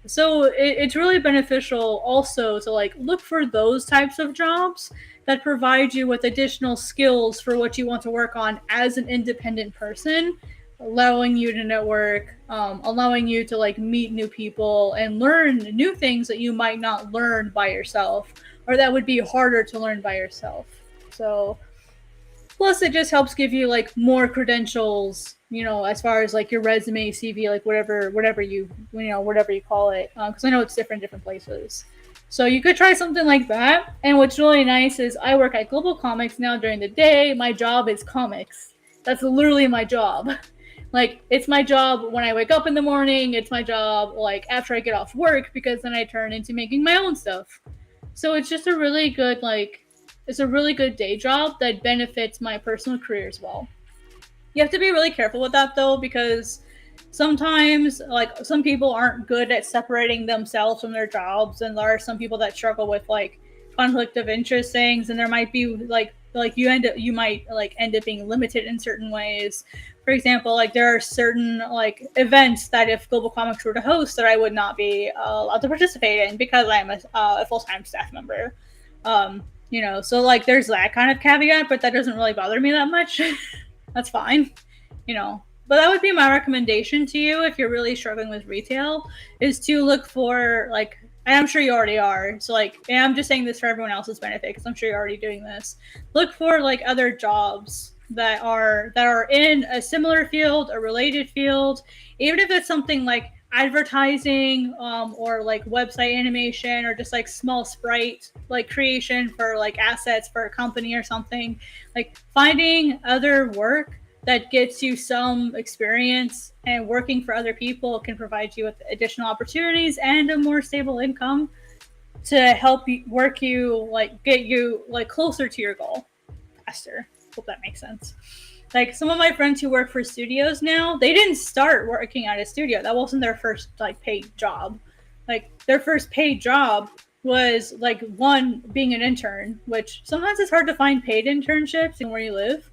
So it's really beneficial also to like look for those types of jobs that provide you with additional skills for what you want to work on as an independent person, allowing you to network, allowing you to like meet new people and learn new things that you might not learn by yourself, or that would be harder to learn by yourself. So plus it just helps give you like more credentials, as far as like your resume, CV, like whatever whatever you call it, because I know it's different places. So you could try something like that. And what's really nice is I work at Global Comics now during the day. My job is comics. That's literally my job. Like it's my job when I wake up in the morning, it's my job like after I get off work, because then I turn into making my own stuff. So it's just a really good like it's a really good day job that benefits my personal career as well. You have to be really careful with that though, because sometimes like some people aren't good at separating themselves from their jobs, and there are some people that struggle with like conflict of interest things, and there might be like you might like end up being limited in certain ways. For example, like there are certain like events that if Global Comics were to host, that I would not be allowed to participate in because I'm a full-time staff member. So like there's that kind of caveat, but that doesn't really bother me that much. That's fine, But that would be my recommendation to you if you're really struggling with retail, is to look for like, and I'm sure you already are. So like, and I'm just saying this for everyone else's benefit because I'm sure you're already doing this. Look for like other jobs that are in a similar field, a related field, even if it's something like advertising, or like website animation, or just like small sprite like creation for like assets for a company or something. Like finding other work that gets you some experience and working for other people can provide you with additional opportunities and a more stable income to help you get you like closer to your goal faster. Hope that makes sense. Like some of my friends who work for studios now, they didn't start working at a studio. That wasn't their first like paid job. Like their first paid job was like one being an intern, which sometimes it's hard to find paid internships in where you live.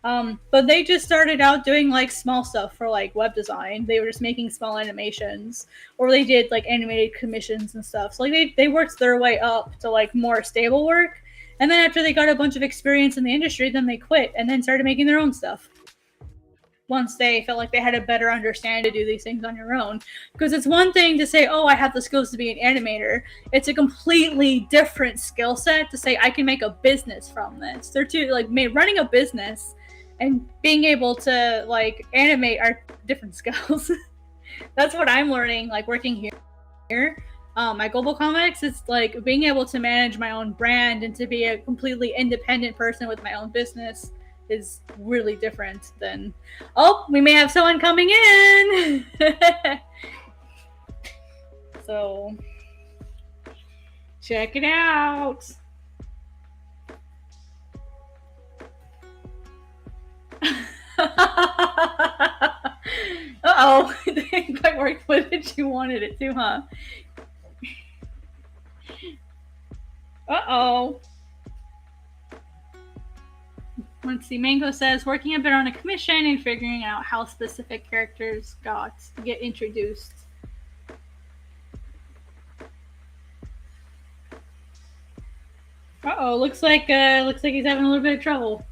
But they just started out doing like small stuff for like web design. They were just making small animations, or they did like animated commissions and stuff. So like they worked their way up to like more stable work. And then after they got a bunch of experience in the industry, then they quit and then started making their own stuff once they felt like they had a better understanding to do these things on your own. Because it's one thing to say, oh, I have the skills to be an animator. It's a completely different skill set to say I can make a business from this. They're two, like, running a business and being able to like animate are different skills. That's what I'm learning, like working here. At Global Comics, it's like being able to manage my own brand and to be a completely independent person with my own business is really different than, oh, we may have someone coming in. So check it out. Uh-oh. It didn't quite work footage you wanted it to, huh? Uh-oh. Let's see. Mango says, working a bit on a commission and figuring out how specific characters get introduced. Uh-oh. Looks like he's having a little bit of trouble.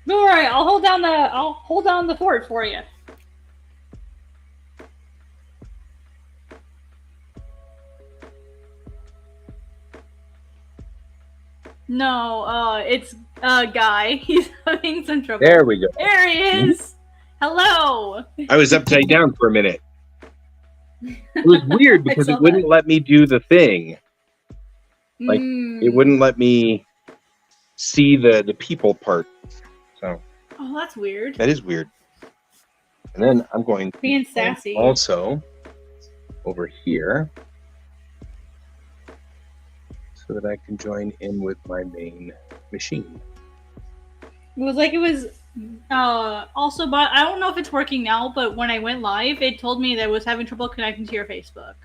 Don't worry, I'll hold down the fort for you. No, it's a guy. He's having some trouble. There we go. There he is. Hello. I was upside down for a minute. It was weird because it wouldn't let me do the thing. Like it wouldn't let me see the people part. So. Oh, that's weird. That is weird. And then I'm going to being sassy. Also over here so that I can join in with my main machine. It was like it was also, but I don't know if it's working now, but when I went live, it told me that it was having trouble connecting to your Facebook.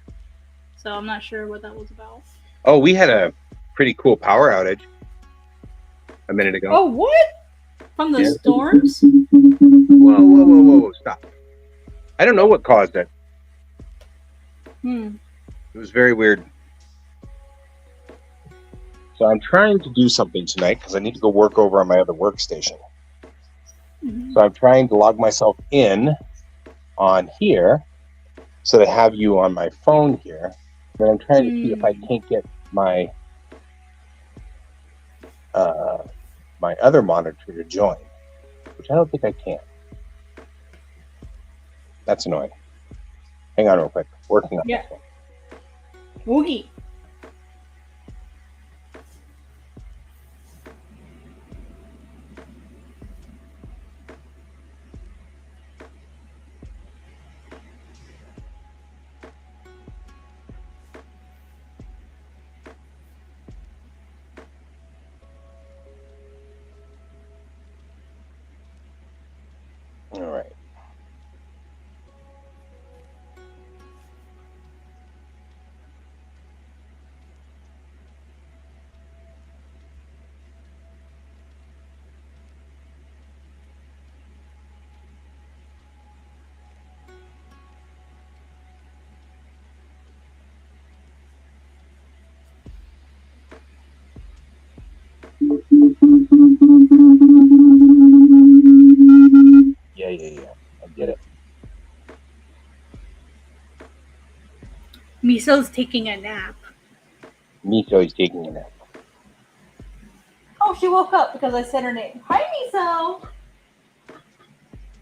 So I'm not sure what that was about. Oh, we had a pretty cool power outage a minute ago. Oh, what? From the storms? Whoa, stop. I don't know what caused it. It was very weird. So I'm trying to do something tonight because I need to go work over on my other workstation. So I'm trying to log myself in on here so that I have you on my phone here. Then I'm trying to see if I can't get my my other monitor to join, which I don't think I can. That's annoying. Hang on real quick. Working on this one. Woogie. All right. Yeah. I get it. Miso's taking a nap. Miso is taking a nap. Oh, she woke up because I said her name. Hi, Miso.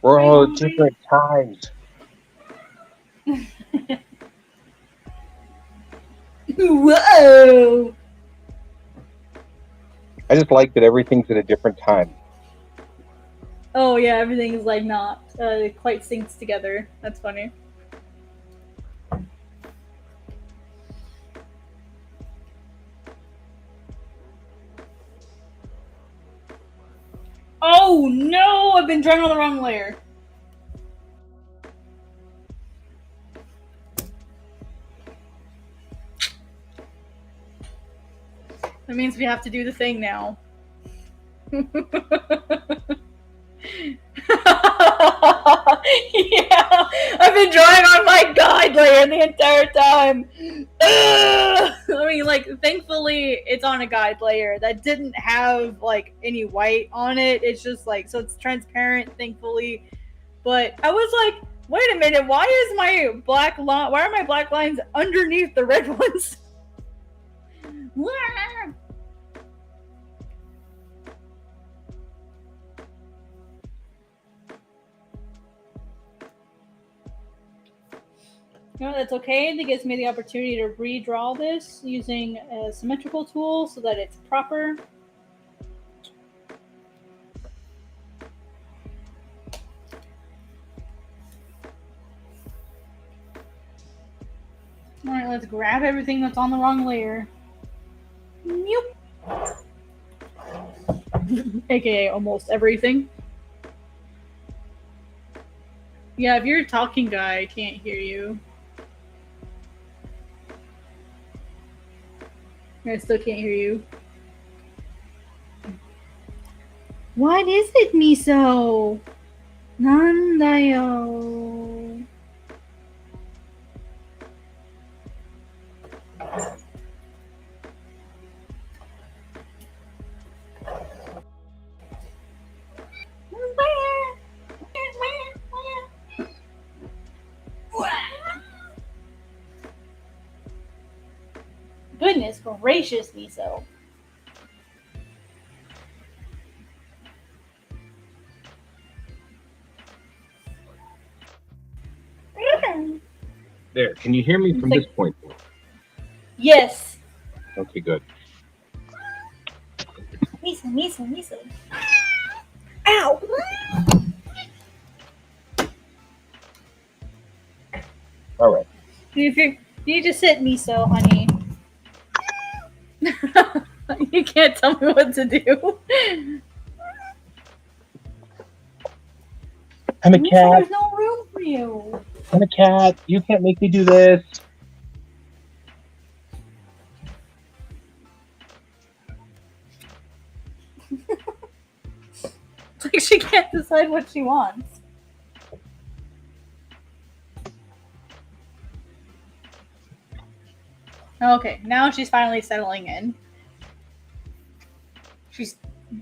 We're all at different times. Whoa. I just like that everything's at a different time. Oh yeah, everything is like not quite syncs together. That's funny. Oh no! I've been drawing on the wrong layer. That means we have to do the thing now. Yeah, I've been drawing on my guide layer the entire time. I mean, like, thankfully it's on a guide layer that didn't have like any white on it. It's just like, so it's transparent, thankfully. But I was like, wait a minute, why are my black lines underneath the red ones? No, that's okay. That gives me the opportunity to redraw this using a symmetrical tool so that it's proper. Alright, let's grab everything that's on the wrong layer. Nope. AKA almost everything. Yeah, if you're a talking guy, I can't hear you. I still can't hear you. What is it, Miso? Nandayo. Goodness gracious, Miso. There. Can you hear me from this point? Yes. Okay, good. Miso. Ow! All right. You just sit, Miso, honey. You can't tell me what to do. I'm a Miso, cat. there's no room for you. I'm a cat. You can't make me do this. It's like she can't decide what she wants. Okay, now she's finally settling in.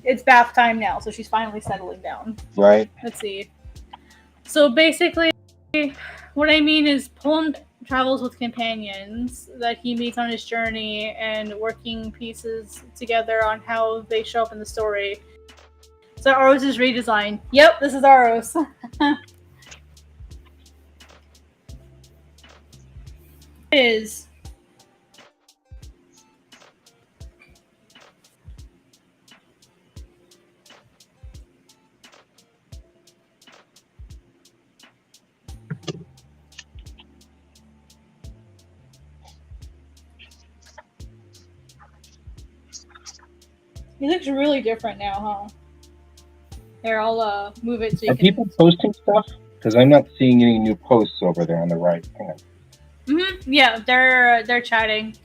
It's bath time now, so she's finally settling down. Right. Let's see. So basically, what I mean is Poem travels with companions that he meets on his journey and working pieces together on how they show up in the story. So Aros is redesigned. Yep, this is Aros. It is. He looks really different now, huh? Here, I'll move it so you Are can... people posting stuff? Because I'm not seeing any new posts over there on the right. Hang on. Mm-hmm. Yeah, they're chatting.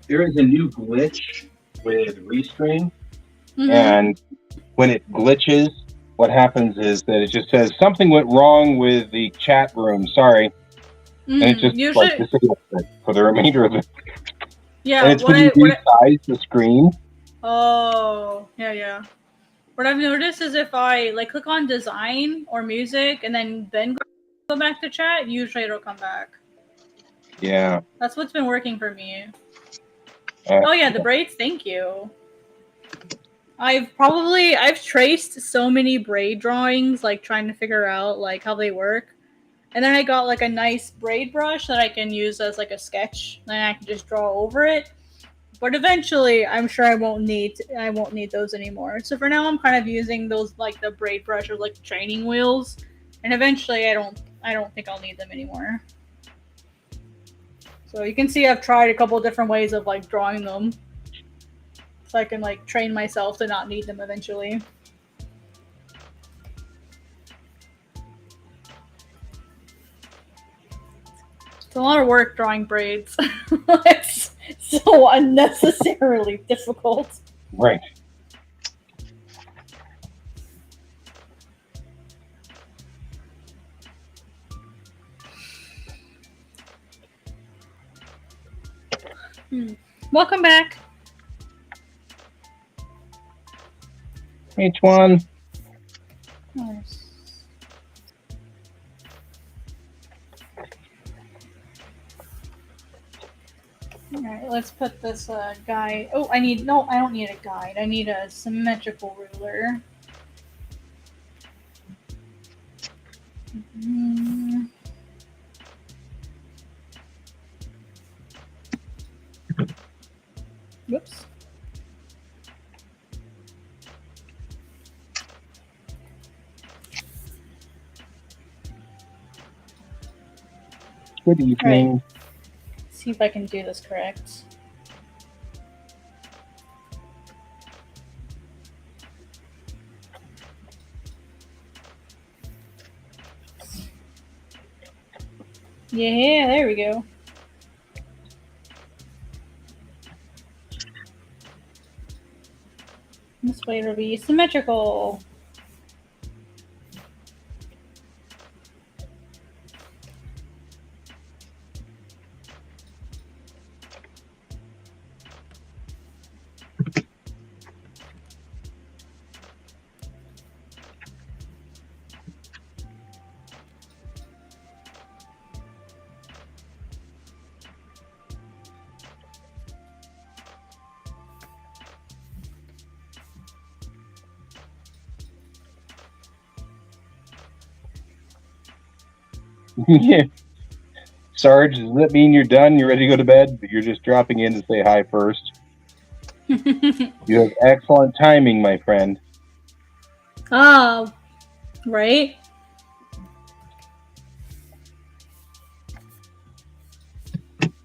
There is a new glitch with Restream, Mm-hmm. and when it glitches, what happens is that it just says something went wrong with the chat room. Sorry, and it just Usually, like disables it for the remainder of the. yeah. And it's when you resize the screen. Oh, yeah. What I've noticed is if I like click on design or music and then go back to chat, usually it'll come back. Yeah. That's what's been working for me. Oh yeah, the braids. Thank you. I've traced so many braid drawings, like trying to figure out like how they work. And then I got like a nice braid brush that I can use as like a sketch. Then I can just draw over it. But eventually, I'm sure I won't need those anymore. So for now, I'm kind of using those like the braid brush or like training wheels. And eventually, I don't think I'll need them anymore. So you can see I've tried a couple different ways of like drawing them, so I can like train myself to not need them eventually. It's a lot of work drawing braids. It's so unnecessarily difficult. Right. Welcome back. H1. Nice. Alright, let's put this guide. Oh, I don't need a guide. I need a symmetrical ruler. Whoops. Good evening. Right. See if I can do this correct. Yeah, there we go. This way it'll be symmetrical. Yeah. Sarge, does that mean you're done? You're ready to go to bed? You're just dropping in to say hi first. You have excellent timing, my friend. Ah, right?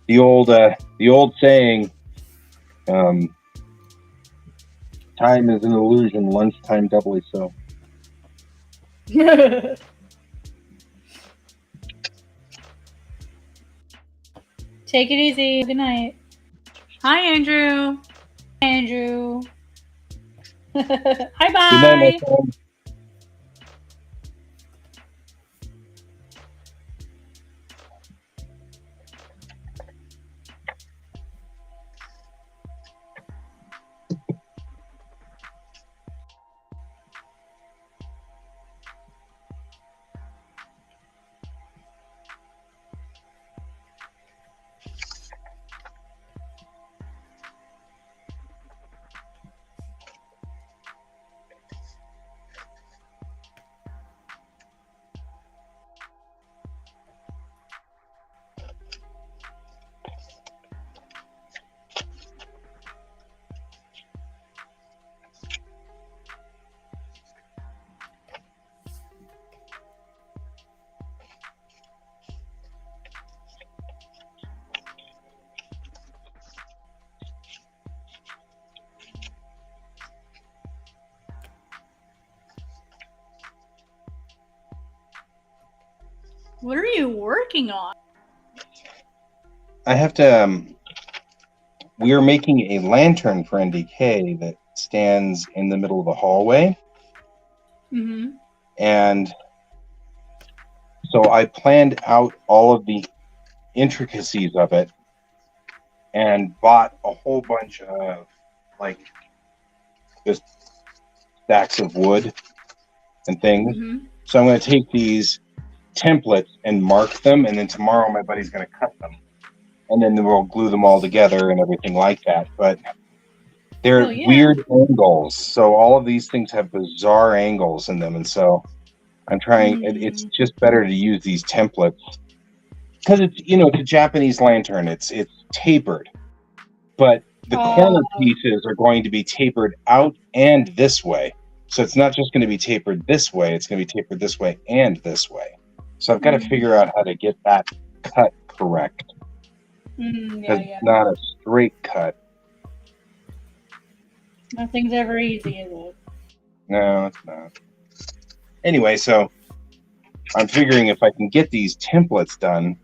The old saying, time is an illusion, lunchtime doubly so. Take it easy. Good night. Hi, Andrew. Andrew. Hi, bye. Good night, my friend. What are you working on? I have to. We are making a lantern for NDK that stands in the middle of the hallway. Mm-hmm. And so I planned out all of the intricacies of it and bought a whole bunch of like just stacks of wood and things. Mm-hmm. So I'm going to take these templates and mark them, and then tomorrow my buddy's going to cut them, and then we'll glue them all together and everything like that. But they're weird angles, so all of these things have bizarre angles in them, and so I'm trying. It's just better to use these templates because it's a Japanese lantern. It's tapered, but the corner pieces are going to be tapered out and this way. So it's not just going to be tapered this way, it's going to be tapered this way and this way. So I've got to figure out how to get that cut correct. It's not a straight cut. Nothing's ever easy, is it? No, it's not. Anyway, so I'm figuring if I can get these templates done,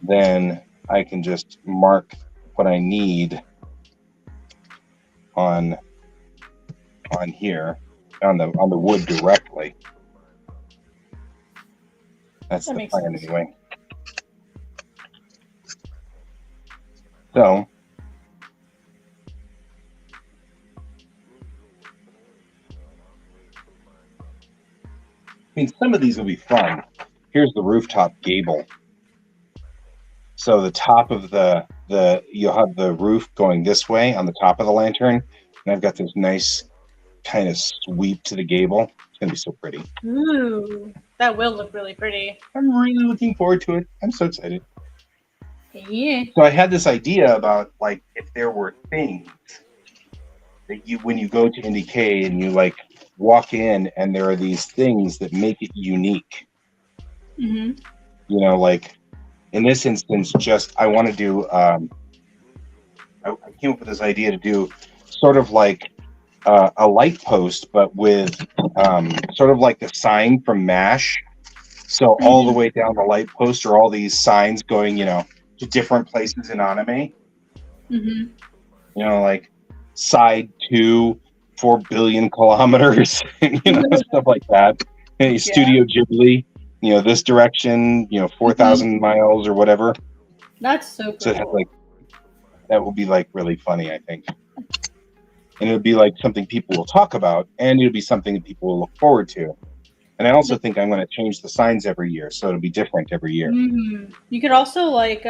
then I can just mark what I need on here on the wood directly. That's the plan anyway. So I mean, some of these will be fun. Here's the rooftop gable. So the top of the you'll have the roof going this way on the top of the lantern, and I've got this nice kind of sweep to the gable. It's gonna be so pretty. Ooh, that will look really pretty. I'm really looking forward to it. I'm so excited. Yeah. So I had this idea about like if there were things that when you go to NDK and you like walk in and there are these things that make it unique. Mm-hmm. You know, like in this instance, just I want to do. I came up with this idea to do sort of like a light post, but with sort of like the sign from MASH. So all the way down the light post are all these signs going, you know, to different places in anime. Mm-hmm. You know, like side 2, 4 billion kilometers, you know, stuff like that. Hey, Studio Ghibli, you know, this direction, you know, 4,000 miles or whatever. That's super So it has cool. like, that will be like really funny, I think. And it'll be like something people will talk about, and it'll be something that people will look forward to. And I also think I'm going to change the signs every year, so it'll be different every year. You could also like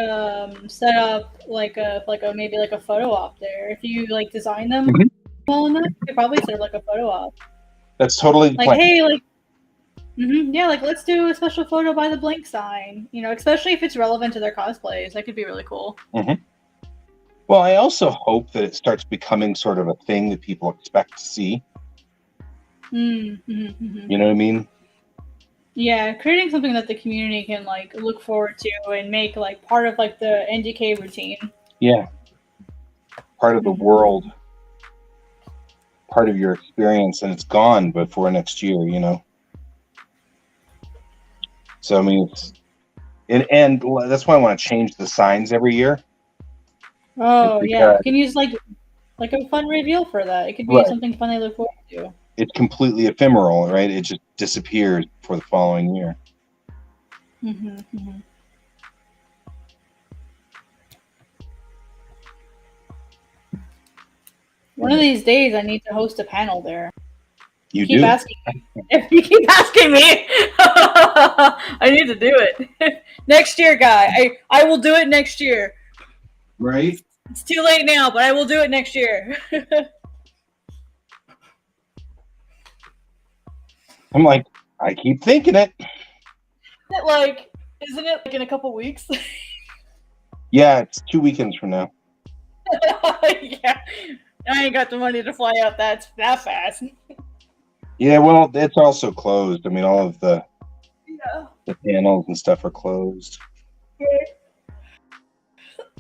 set up like a maybe like a photo op there if you like design them well enough. You could probably set up like a photo op. That's totally the Like, plan. hey, like, yeah, like let's do a special photo by the blank sign. You know, especially if it's relevant to their cosplays, that could be really cool. Well, I also hope that it starts becoming sort of a thing that people expect to see. You know what I mean? Yeah, creating something that the community can like look forward to and make like part of like the NDK routine. Yeah. Part of the world, part of your experience, and it's gone before next year, you know? So, I mean, and that's why I want to change the signs every year. Oh, yeah. You can use like a fun reveal for that. It could be something fun they look forward to. It's completely ephemeral, right? It just disappears for the following year. One of these days, I need to host a panel there. You keep do. Asking me. If you keep asking me, I need to do it next year, guy. I will do it next year. Right? It's too late now, but I will do it next year. I'm like, I keep thinking it. Isn't it like in a couple weeks? Yeah, it's 2 weekends from now. Yeah, I ain't got the money to fly out that fast. Yeah, well, it's also closed. I mean, all of the panels and stuff are closed.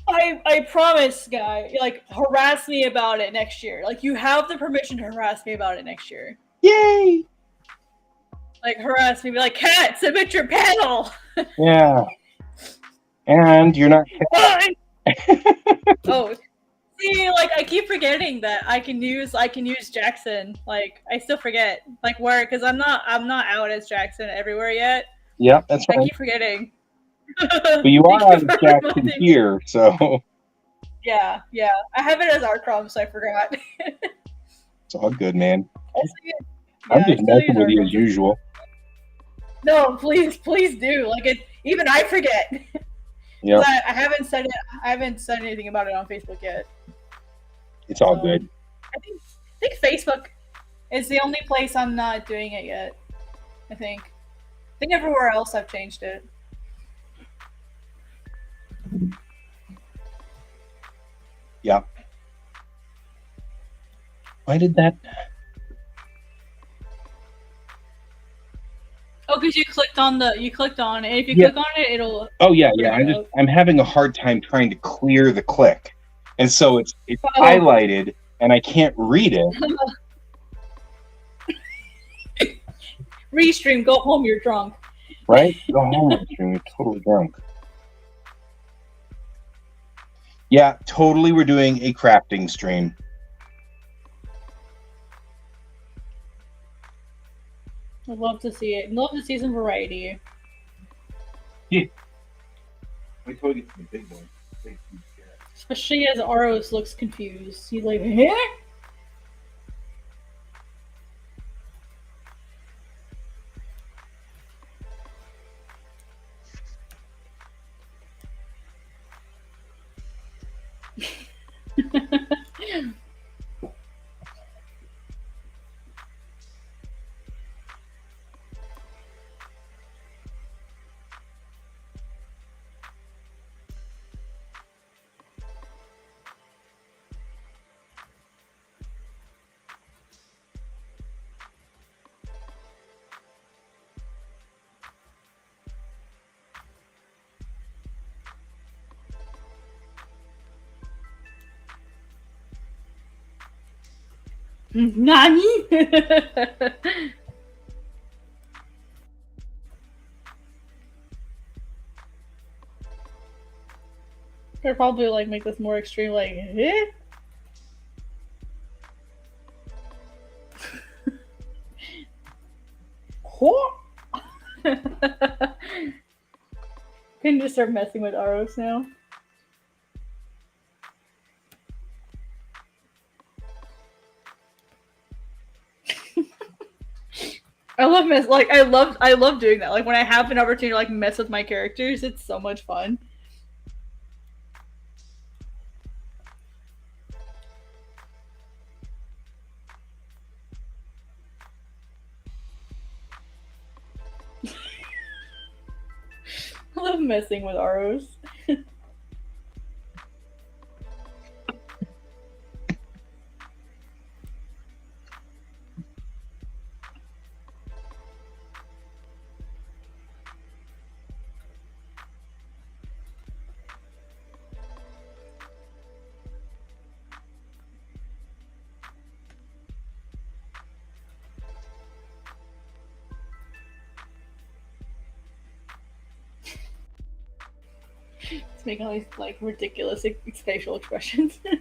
I promise, guy. Like, harass me about it next year. Like, you have the permission to harass me about it next year. Yay! Like, harass me. Be like, Kat, submit your panel. Yeah. And you're not. Oh, see, like I keep forgetting that I can use Jackson. Like I still forget, like where, because I'm not out as Jackson everywhere yet. Yeah, that's right. I keep forgetting. But you are out of Jackson here, so. Yeah. I have it as Artcrom, so I forgot. It's all good, man. I'm just messing with you as usual. No, please do. Like even I forget. Yeah. I haven't said it. I haven't said anything about it on Facebook yet. It's all good. I think Facebook is the only place I'm not doing it yet. I think everywhere else I've changed it. Yeah. Why did that? Oh, because you clicked on it. If you click on it, it'll. Oh yeah. I'm having a hard time trying to clear the click, and so it's highlighted, and I can't read it. Restream. Go home. You're drunk. Right? Go home. Restream. You're totally drunk. Yeah, totally. We're doing a crafting stream. I'd love to see it. I'd love to see some variety. Yeah. Wait till we get to the big one. Especially as Aros looks confused. He's like, huh? Nani? They'll probably like make this more extreme, like, eh? Can you just start messing with Aros now? I love doing that. Like when I have an opportunity to like mess with my characters, it's so much fun. I love messing with Aros. It's making all these like ridiculous facial expressions. I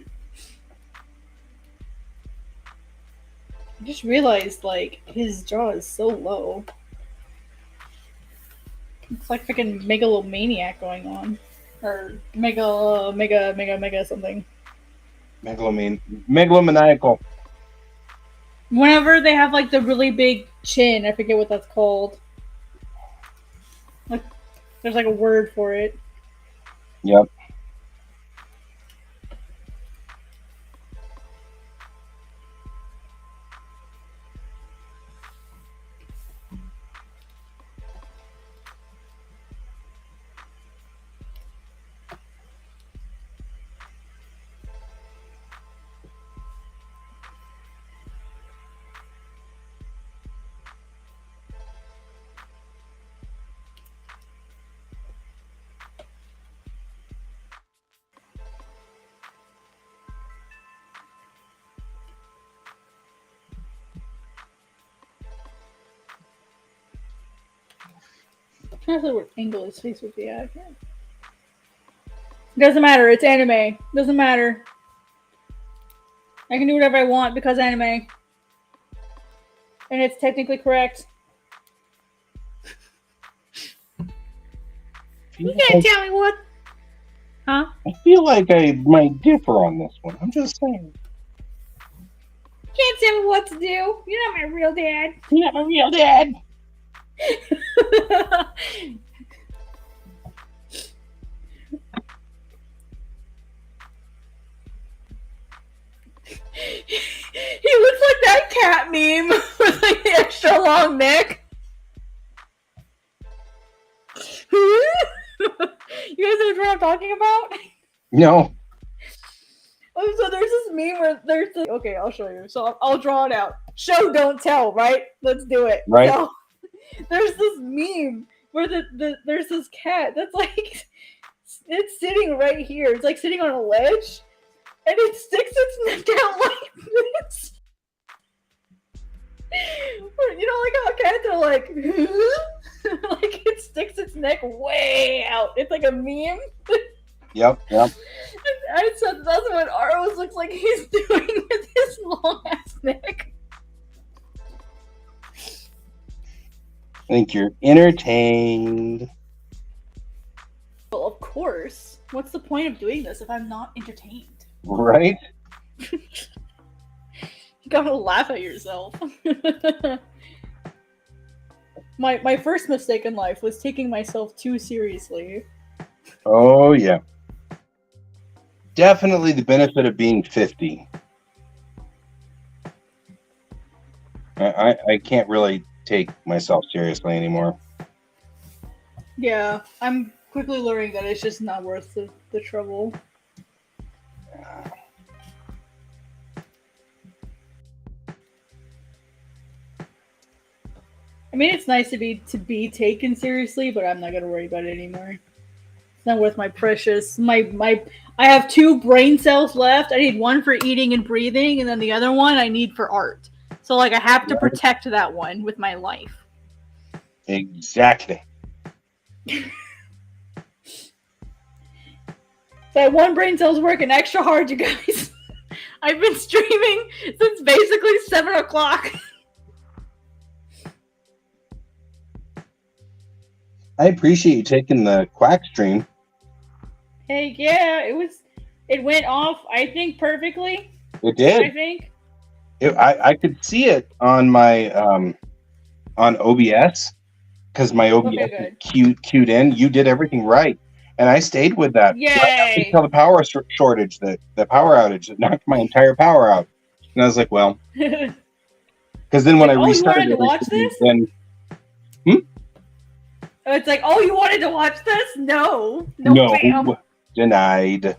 just realized like his jaw is so low. It's like freaking megalomaniac going on. Or mega something. Megalomaniacal. Whenever they have like the really big chin, I forget what that's called. Like there's like a word for it. Yep. I'm trying to see what angle his face would be at. Doesn't matter, it's anime. Doesn't matter. I can do whatever I want because anime. And it's technically correct. You can't tell me what. Huh? I feel like I might differ on this one. I'm just saying. You can't tell me what to do. You're not my real dad. You're not my real dad. He looks like that cat meme with like the extra long neck. You guys know what I'm talking about? No. Oh, so there's this meme where there's this... Okay, I'll show you. So I'll draw it out. Show, don't tell, right? Let's do it. Right. So, there's this meme where there's this cat that's like, it's sitting right here. It's like sitting on a ledge, and it sticks its neck out like this. You know, like how cats are like, like it sticks its neck way out. It's like a meme. Yep. I said that's what Aros looks like he's doing with his long ass neck. I think you're entertained. Well, of course. What's the point of doing this if I'm not entertained? Right? You gotta laugh at yourself. My first mistake in life was taking myself too seriously. Oh, yeah. Definitely the benefit of being 50. I can't really take myself seriously anymore. Yeah, I'm quickly learning that it's just not worth the trouble. I mean, it's nice to be taken seriously, but I'm not gonna worry about it anymore. It's not worth my precious. I have 2 brain cells left. I need one for eating and breathing, and then the other one I need for art. So like I have to protect that one with my life. Exactly. That one brain cell's working extra hard, you guys. I've been streaming since basically 7 o'clock. I appreciate you taking the quack stream. Hey, yeah, it went off, I think, perfectly. It did. I think. I could see it on my on OBS because my OBS is queued in. You did everything right, and I stayed with that. Yay! Right until the power shortage, the power outage that knocked my entire power out, and I was like, well, because then when I restarted, you wanted to watch this? Then it's like, oh, you wanted to watch this? No, bam. Denied.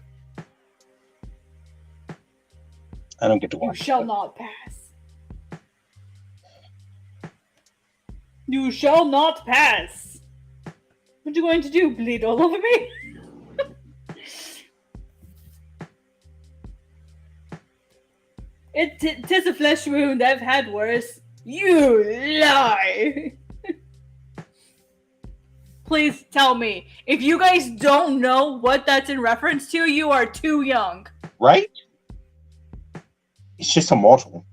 I don't get to watch. You shall not pass. You shall not pass. What are you going to do? Bleed all over me? Tis a flesh wound. I've had worse. You lie. Please tell me. If you guys don't know what that's in reference to, you are too young. Right? It's just a mortal.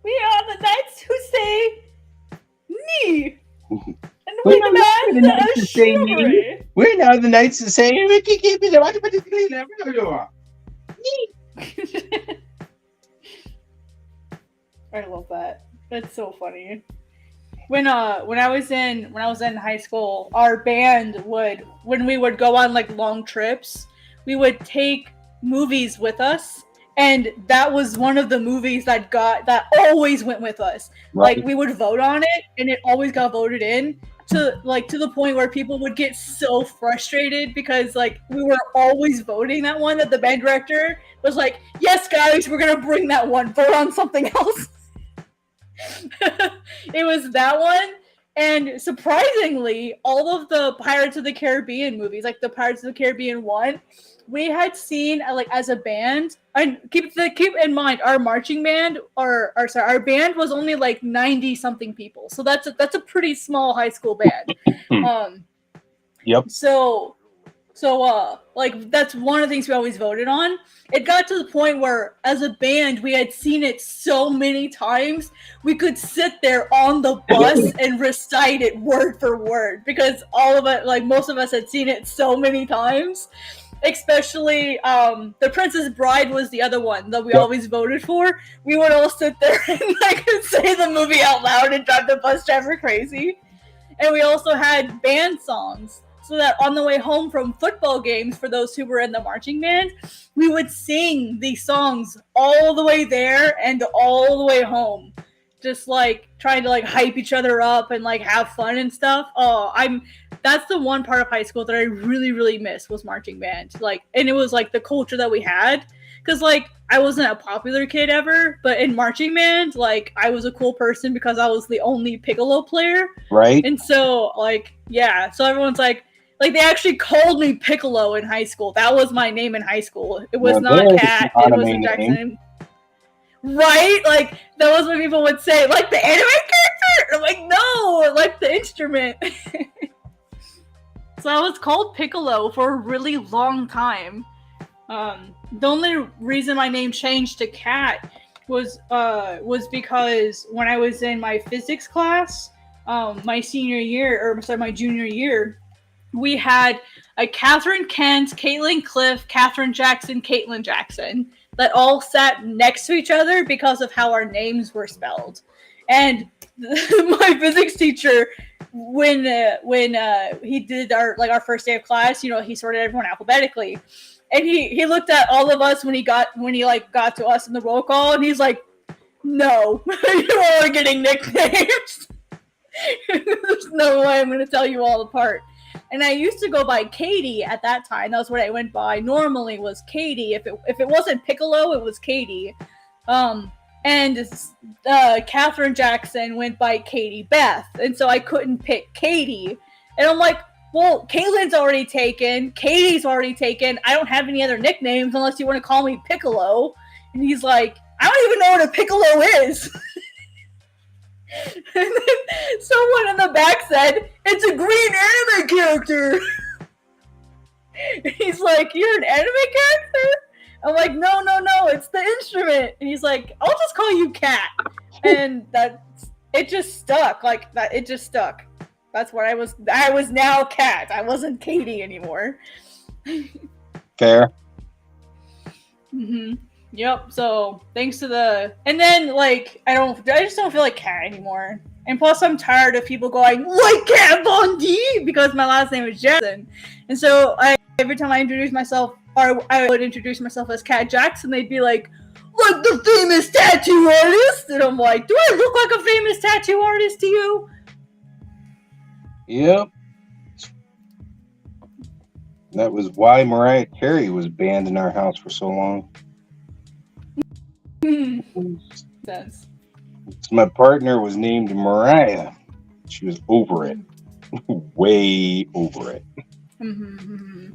We are the knights who say me. And we demand a chivalry. We're now the knights who say I love that. That's so funny. When I was in high school, our band when we would go on like long trips, we would take movies with us, and that was one of the movies that always went with us. Right. Like we would vote on it, and it always got voted in to the point where people would get so frustrated because like we were always voting that one, that the band director was like, "Yes, guys, we're gonna bring that one. Vote on something else." It was that one, and surprisingly, all of the Pirates of the Caribbean movies, like the Pirates of the Caribbean 1, we had seen like as a band. And keep in mind, our marching band, our band was only like 90 something people, so that's a pretty small high school band. Yep. So like that's one of the things we always voted on. It got to the point where as a band we had seen it so many times we could sit there on the bus and recite it word for word because all of it, like most of us had seen it so many times. Especially The Princess Bride was the other one that we always voted for. We would all sit there and like say the movie out loud and drive the bus driver crazy. And we also had band songs, so that on the way home from football games, for those who were in the marching band, we would sing these songs all the way there and all the way home, just like trying to like hype each other up and like have fun and stuff. That's the one part of high school that I really, really miss was marching band. Like, and it was like the culture that we had. Cause like I wasn't a popular kid ever, but in marching band, like I was a cool person because I was the only piccolo player. Right. And so like, yeah. So everyone's like they actually called me Piccolo in high school. That was my name in high school. It was not Cat. It was Jackson. Right? Like that was what people would say. Like the anime character? I'm like, no, like the instrument. So I was called Piccolo for a really long time. The only reason my name changed to Cat was because when I was in my physics class, my junior year, we had a Catherine Kent, Caitlin Cliff, Catherine Jackson, Caitlin Jackson that all sat next to each other because of how our names were spelled. And my physics teacher, when he did our first day of class, he sorted everyone alphabetically, and he looked at all of us when he got to us in the roll call, and he's like, "No, you all are getting nicknames. There's no way I'm going to tell you all apart." And I used to go by Katie at that time. That was what I went by. Normally was Katie. If it wasn't Piccolo, it was Katie. and Catherine Jackson went by Katie Beth, and so I couldn't pick Katie. And I'm like, well, Caitlin's already taken, Katie's already taken. I don't have any other nicknames unless you want to call me Piccolo. And he's like, I don't even know what a Piccolo is. And then someone in the back said, it's a green anime character. And he's like, you're an anime character? I'm like, no, it's the instrument. And he's like, I'll just call you Cat. And it just stuck. Like that, it just stuck. That's what I was now Cat. I wasn't Katie anymore. Fair. Mm-hmm. Yep. So thanks to and then like I just don't feel like Cat anymore. And plus I'm tired of people going like Cat Von D because my last name is Jackson. And so every time I introduce myself, or I would introduce myself as Cat Jackson, they'd be like the famous tattoo artist. And I'm like, do I look like a famous tattoo artist to you? Yep. That was why Mariah Carey was banned in our house for so long. Sense. My partner was named Mariah. She was over it. Way over it. Mm-hmm.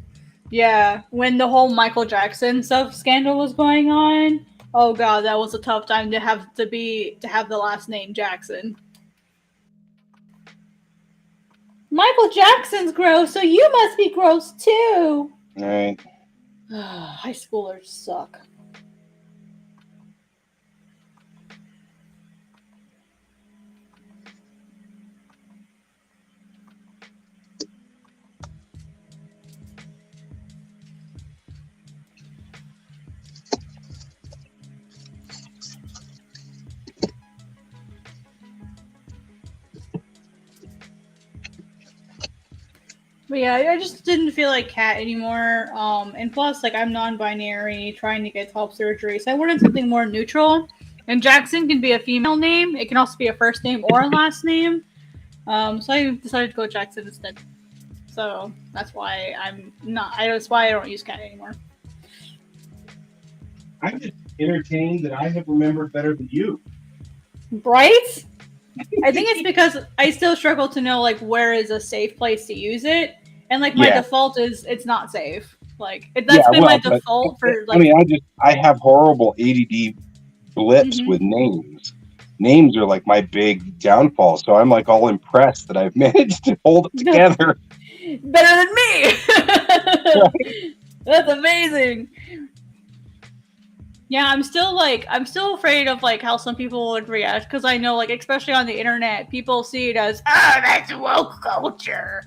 Yeah, when the whole Michael Jackson stuff scandal was going on, oh god, that was a tough time to have the last name Jackson. Michael Jackson's gross, so you must be gross too. Right. High schoolers suck. But yeah, I just didn't feel like Cat anymore. And plus, like, I'm non-binary, trying to get top surgery, so I wanted something more neutral. And Jackson can be a female name. It can also be a first name or a last name. So I decided to go Jackson instead. So that's why that's why I don't use Cat anymore. I'm just entertained that I have remembered better than you. Right? I think it's because I still struggle to know like where is a safe place to use it, and like my default is it's not safe. Like that's been my default for like. I mean, I have horrible ADD blips with names. Names are like my big downfall, so I'm like all impressed that I've managed to hold it together. Better than me. Right? That's amazing. Yeah, I'm still afraid of like how some people would react because I know like especially on the internet people see it as that's woke culture,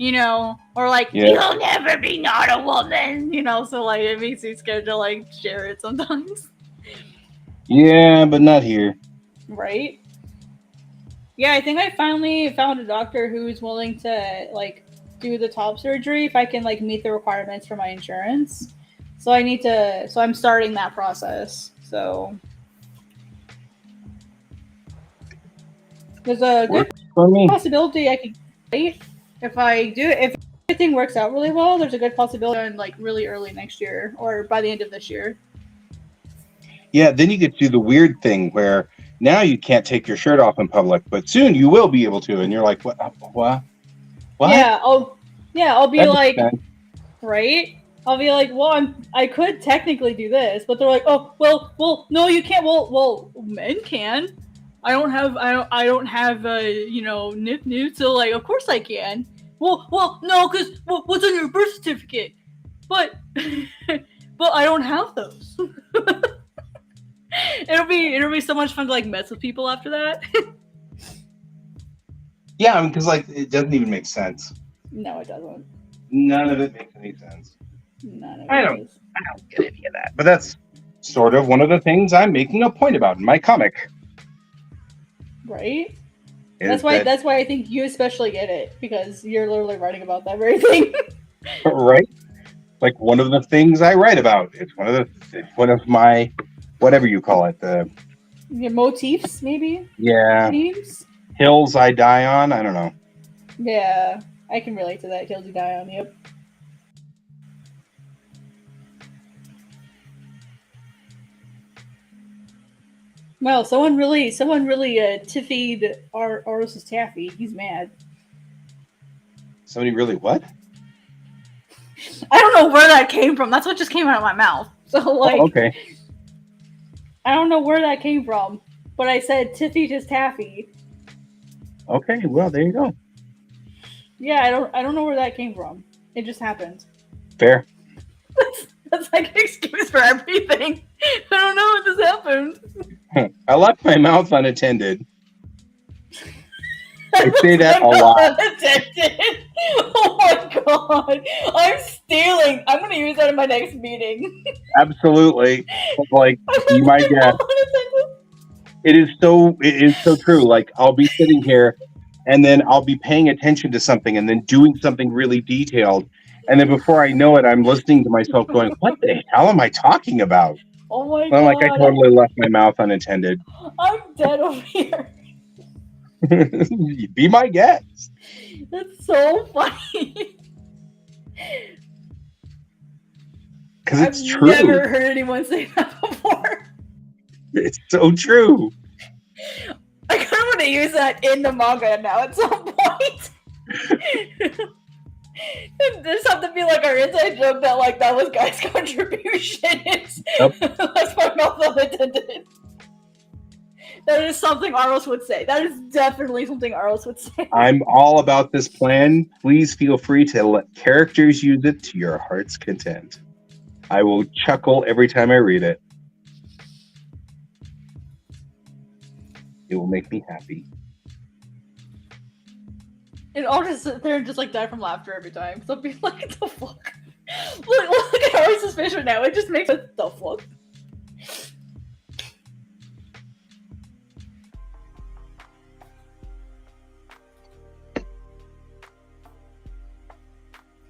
or like you'll never be not a woman, so like it makes me scared to like share it sometimes. Yeah, but not here. Right? Yeah, I think I finally found a doctor who's willing to like do the top surgery if I can like meet the requirements for my insurance. So I'm starting that process. So there's a good possibility I could, if everything works out really well, there's a good possibility in like really early next year or by the end of this year. Yeah, then you get to do the weird thing where now you can't take your shirt off in public, but soon you will be able to, and you're like, what? Yeah, I'll be like, right? I'll be like, well, I could technically do this, but they're like, oh, well, no, you can't. Well, men can. I don't have nip, so like, of course I can. Well, no, because what's on your birth certificate? But I don't have those. It'll be so much fun to like mess with people after that. Yeah, I mean, because like it doesn't even make sense. No, it doesn't. None of it makes any sense. None of it. I don't get any of that. But that's sort of one of the things I'm making a point about in my comic. Right? That's why I think you especially get it, because you're literally writing about that very thing. Right? Like one of the things I write about. It's one of my whatever you call it, your motifs, maybe? Yeah. Themes? Hills I die on, I don't know. Yeah. I can relate to that. Hills you die on, yep. Well, someone really tiffied Aros's taffy. He's mad. Somebody really what? I don't know where that came from. That's what just came out of my mouth. So like, Oh, okay. I don't know where that came from, but I said tiffied his taffy. Okay, well there you go. Yeah, I don't know where that came from. It just happened. Fair. That's like an excuse for everything. I don't know what this happened. I left my mouth unattended. I say that a lot. Unattended. Oh my god. I'm stealing. I'm going to use that in my next meeting. Absolutely. Like, be my guest. It is so true. Like, I'll be sitting here and then I'll be paying attention to something and then doing something really detailed. And then before I know it, I'm listening to myself going, what the hell am I talking about? Oh my And I'm like, I totally left my mouth unattended. I'm dead over here. Be my guest. That's so funny. Because it's I've true. never heard anyone say that before. It's so true. I kind of want to use that in the manga now at some point. There's have to be like our inside joke that like that was Guy's contribution. Yep. That's my mouth unattended. That is something Aros would say. That is definitely something Aros would say. I'm all about this plan. Please feel free to let characters use it to your heart's content. I will chuckle every time I read it. It will make me happy. And I'll just sit there and just like die from laughter every time. Because I'll be like, what the fuck? Look at Aros' face right now. It just makes it the fuck.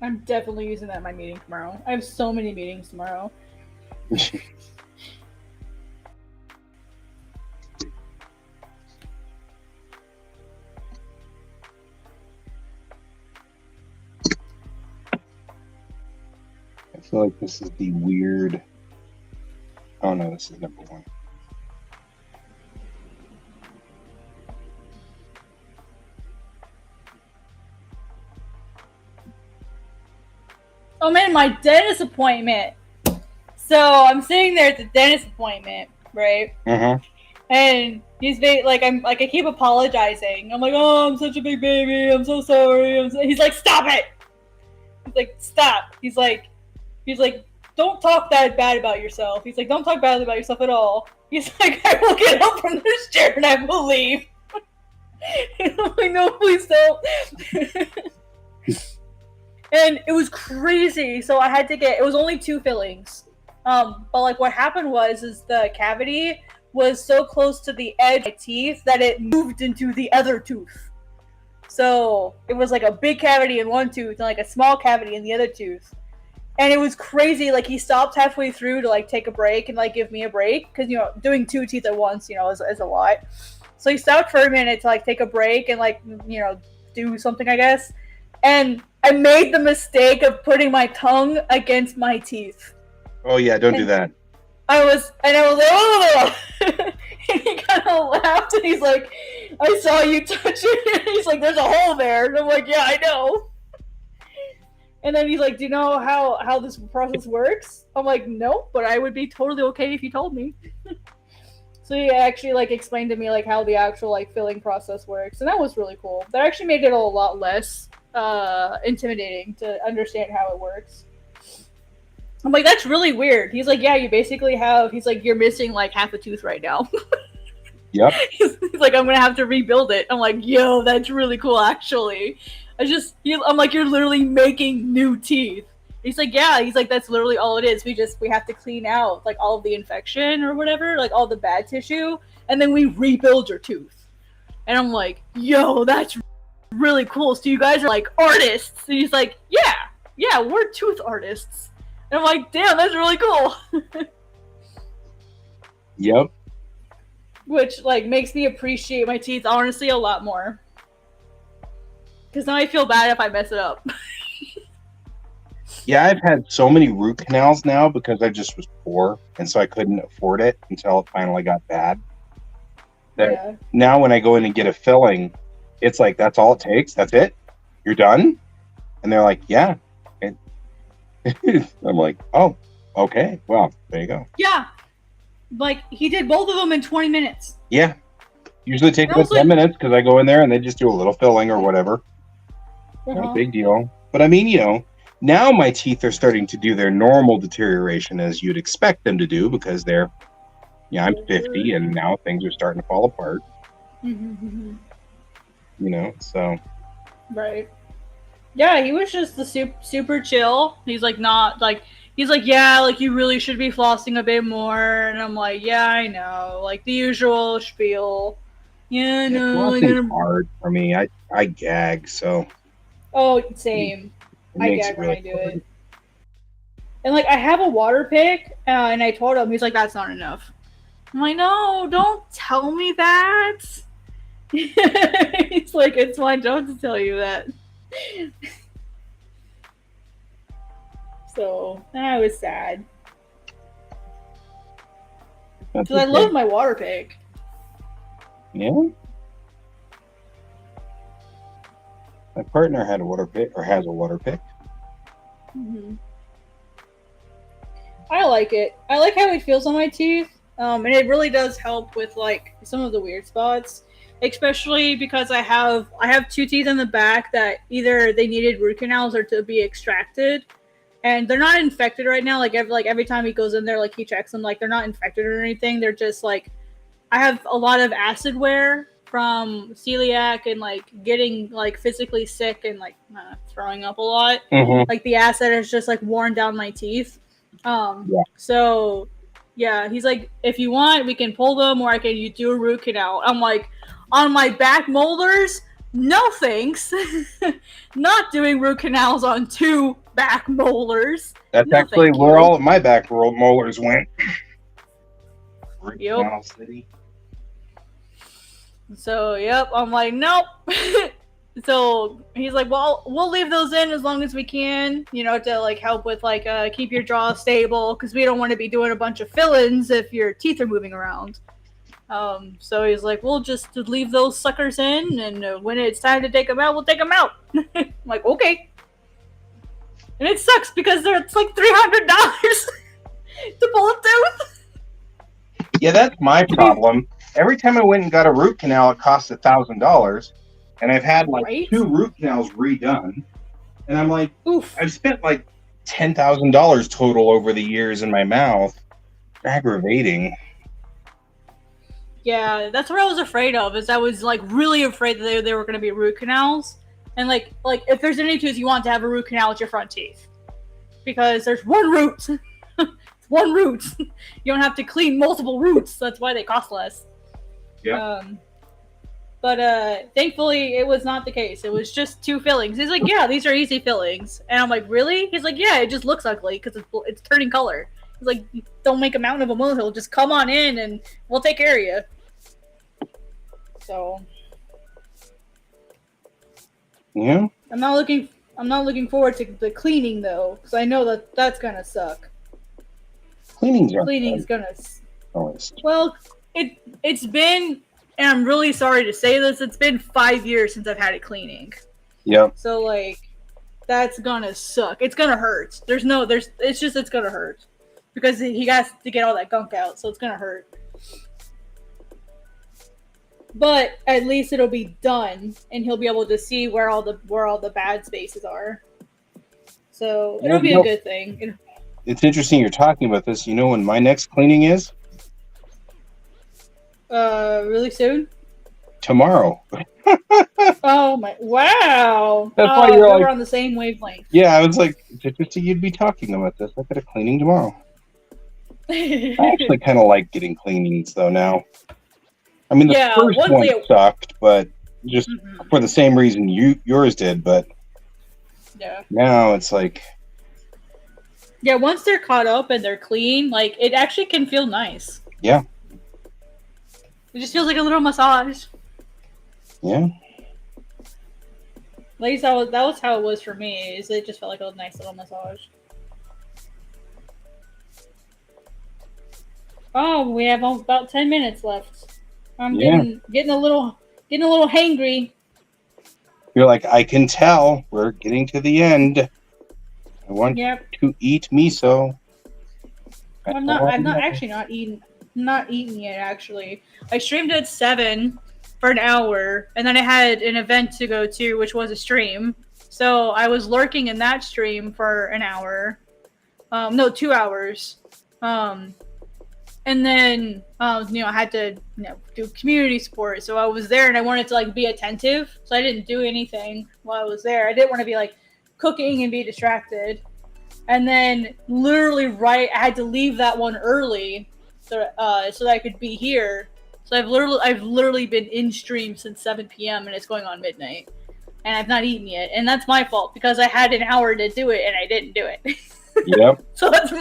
I'm definitely using that in my meeting tomorrow. I have so many meetings tomorrow. I feel like this is the weird... Oh no, this is number one. Oh man, my dentist appointment. So I'm sitting there at the dentist appointment, right? Mm-hmm. And he's I keep apologizing. I'm like, oh, I'm such a big baby. I'm so sorry. He's like, stop it. He's like, stop. He's like, don't talk that bad about yourself. He's like, don't talk badly about yourself at all. He's like, I will get up from this chair and I will leave. And I'm like, no, please don't. And it was crazy. So I had to it was only 2 fillings. But like what happened is the cavity was so close to the edge of my teeth that it moved into the other tooth. So it was like a big cavity in one tooth and like a small cavity in the other tooth. And it was crazy. Like he stopped halfway through to like take a break and like give me a break. Cause doing 2 teeth at once, is a lot. So he stopped for a minute to like take a break and like, do something, I guess. And I made the mistake of putting my tongue against my teeth. Oh yeah, don't do that. I was like, oh! And he kind of laughed and he's like, I saw you touch it. And he's like, there's a hole there. And I'm like, yeah, I know. And then he's like, do you know how this process works? I'm like, nope, but I would be totally okay if you told me. So he actually like explained to me like how the actual like filling process works. And that was really cool. That actually made it a lot less intimidating to understand how it works. I'm like, that's really weird. He's like, yeah, you basically he's like, you're missing like half a tooth right now. Yep. He's like, I'm gonna have to rebuild it. I'm like, yo, that's really cool actually. I'm like, you're literally making new teeth. He's like, yeah, he's like, that's literally all it is. We have to clean out like all of the infection or whatever, like all the bad tissue, and then we rebuild your tooth. And I'm like, yo, that's really cool. So you guys are like artists. And he's like, yeah, we're tooth artists. And I'm like, damn, that's really cool. Yep. Which like makes me appreciate my teeth honestly a lot more. Because now I feel bad if I mess it up. Yeah, I've had so many root canals now because I just was poor and so I couldn't afford it until it finally got bad. Yeah. Now when I go in and get a filling, it's like, that's all it takes. That's it. You're done. And they're like, yeah. And I'm like, oh, okay. Well, there you go. Yeah. Like, he did both of them in 20 minutes. Yeah. Usually it takes And I about was 10 like, minutes because I go in there and they just do a little filling or whatever. Not a big deal. But I mean, you know, now my teeth are starting to do their normal deterioration as you'd expect them to do because they're, yeah, I'm 50 and now things are starting to fall apart. Mm-hmm. You know, so. Right. Yeah, he was just the super chill. He's like, not like, he's like, yeah, like you really should be flossing a bit more. And I'm like, yeah, I know. Like the usual spiel. Yeah, no, Flossing's hard for me. I gag, so. Oh, same. It I makes gag it when really I do hard. it. And like, I have a water pick, and I told him, he's like, that's not enough. I'm like, no, don't tell me that. He's like, it's my job to tell you that. So, I was sad. Because I love my water pick. Yeah? My partner had a water pick, or has a water pick. Mm-hmm. I like it. I like how it feels on my teeth. And it really does help with like some of the weird spots, especially because I have two teeth in the back that either they needed root canals or to be extracted, and they're not infected right now. Like every time he goes in there, like he checks them, like they're not infected or anything. They're just like, I have a lot of acid wear from celiac and like getting like physically sick and like throwing up a lot. Mm-hmm. Like the acid has just like worn down my teeth. So yeah, he's like, if you want, we can pull them, or I can you do a root canal. I'm like, on my back molars, no thanks. Not doing root canals on 2 back molars. That's no, actually where all of my back molars went. Root canal city. So yep, I'm like, nope. So he's like, well, we'll leave those in as long as we can, you know, to like help with like keep your jaw stable, because we don't want to be doing a bunch of fill-ins if your teeth are moving around. So he's like, we'll just leave those suckers in, and when it's time to take them out, we'll take them out. I'm like, okay. And it sucks because it's like $300 to pull a tooth. Yeah, that's my problem. Every time I went and got a root canal, it costs $1,000, and I've had like 2 root canals redone, and I'm like, oof, I've spent like $10,000 total over the years in my mouth. Aggravating. Yeah, that's what I was afraid of. Is I was like really afraid that they were going to be root canals, and like if there's any tooth you want to have a root canal, it's your front teeth, because there's one root. It's one root. You don't have to clean multiple roots. That's why they cost less. Yeah. But thankfully it was not the case. It was just 2 fillings. He's like, yeah, these are easy fillings, and I'm like, really? He's like, yeah, it just looks ugly because it's turning color. He's like, don't make a mountain of a molehill. Just come on in and we'll take care of you. So yeah, I'm not looking forward to the cleaning though, because I know that's gonna suck. Cleaning's gonna. Well, it's been, and I'm really sorry to say this, it's been 5 years since I've had it cleaning. Yeah. So like, that's gonna suck. It's gonna hurt. It's gonna hurt. Because he has to get all that gunk out, so it's gonna hurt. But at least it'll be done, and he'll be able to see where all the bad spaces are. So it'll be a good thing. It's interesting you're talking about this. You know when my next cleaning is? Really soon? Tomorrow. Oh my! Wow. That's why you're we're on the same wavelength. Yeah, I was like, it's interesting you'd be talking about this. I got a cleaning tomorrow. I actually kind of like getting cleanings though now. I mean, the first one sucked, but just for the same reason yours did. But yeah, now it's like, yeah, once they're caught up and they're clean, like it actually can feel nice. Yeah, it just feels like a little massage. Yeah. At least that was how it was for me. Is it just felt like a nice little massage. Oh, we have about 10 minutes left. I'm getting a little hangry. You're like, I can tell we're getting to the end. I want to eat miso. I'm not actually not eating yet. Actually, I streamed at 7 for an hour, and then I had an event to go to, which was a stream. So I was lurking in that stream for an hour. No, 2 hours. And then I had to do community support. So I was there, and I wanted to like be attentive. So I didn't do anything while I was there. I didn't want to be like cooking and be distracted. And then literally I had to leave that one early so that I could be here. So I've literally been in stream since 7 p.m. and it's going on midnight. And I've not eaten yet. And that's my fault because I had an hour to do it and I didn't do it. Yep. So it's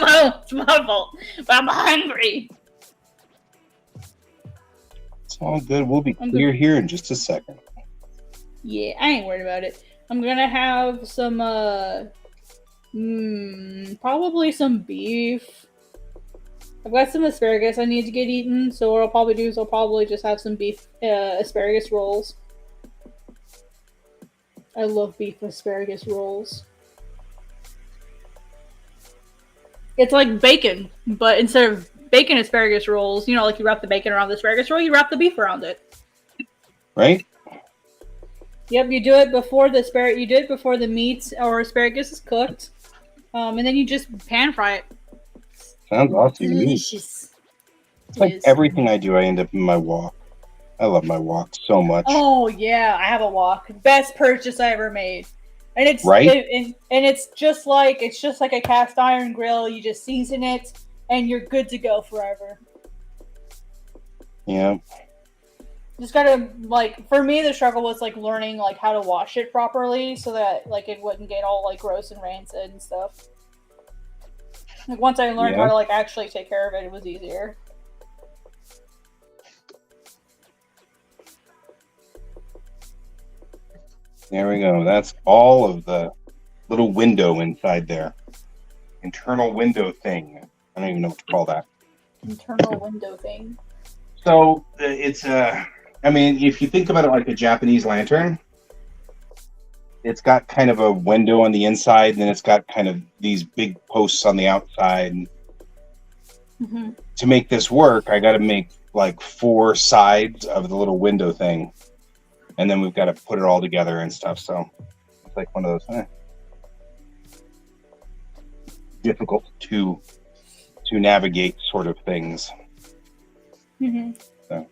my fault. But I'm hungry. It's all good. We'll be clear here in just a second. Yeah, I ain't worried about it. I'm gonna have some probably some beef. I've got some asparagus I need to get eaten, so what I'll probably do is I'll probably just have some beef asparagus rolls. I love beef asparagus rolls. It's like bacon, but instead of bacon asparagus rolls, like you wrap the bacon around the asparagus roll, you wrap the beef around it. Right? Yep, you do it before the meat or asparagus is cooked. And then you just pan fry it. Sounds awesome. Delicious. It's like everything I do, I end up in my wok. I love my wok so much. Oh yeah, I have a wok. Best purchase I ever made. And it's right. And it's just like a cast iron grill. You just season it, and you're good to go forever. Yeah. Just gotta for me, the struggle was learning how to wash it properly so that it wouldn't get all gross and rancid and stuff. Once I learned how to actually take care of it, it was easier. There we go. That's all of the little window inside there. Internal window thing. I don't even know what to call that. Internal window thing. So it's if you think about it like a Japanese lantern, it's got kind of a window on the inside, and then it's got kind of these big posts on the outside. Mm-hmm. To make this work, I got to make 4 sides of the little window thing, and then we've got to put it all together and stuff. So it's like one of those difficult to navigate sort of things. Mm-hmm. So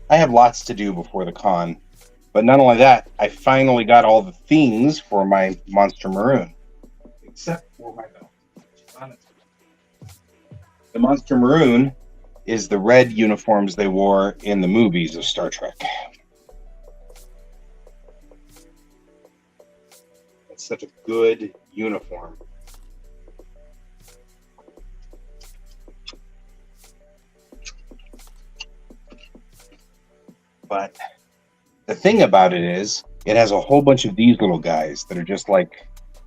I have lots to do before the con. But not only that, I finally got all the things for my Monster Maroon. Except for my belt. The Monster Maroon is the red uniforms they wore in the movies of Star Trek. It's such a good uniform. But the thing about it is, it has a whole bunch of these little guys that are just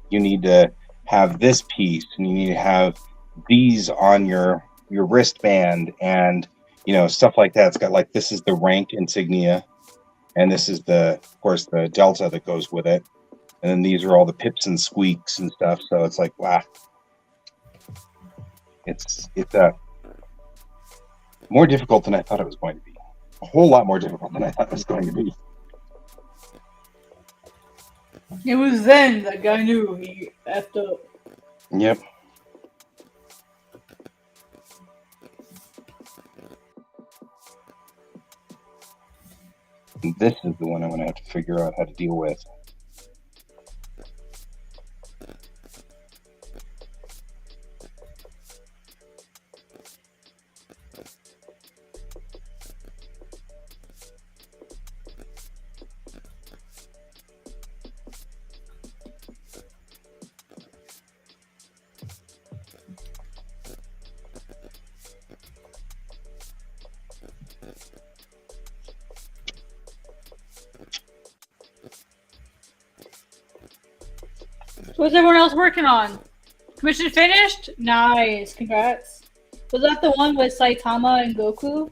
you need to have this piece, and you need to have these on your wristband, and stuff like that. It's got this is the rank insignia, and this is of course the delta that goes with it, and then these are all the pips and squeaks and stuff. So it's wow, it's more difficult than I thought it was going to be. A whole lot more difficult than I thought it was going to be. It was then that guy knew he effed up. Yep. And this is the one I'm going to have to figure out how to deal with. What's everyone else working on? Commission finished? Nice, congrats. Was that the one with Saitama and Goku?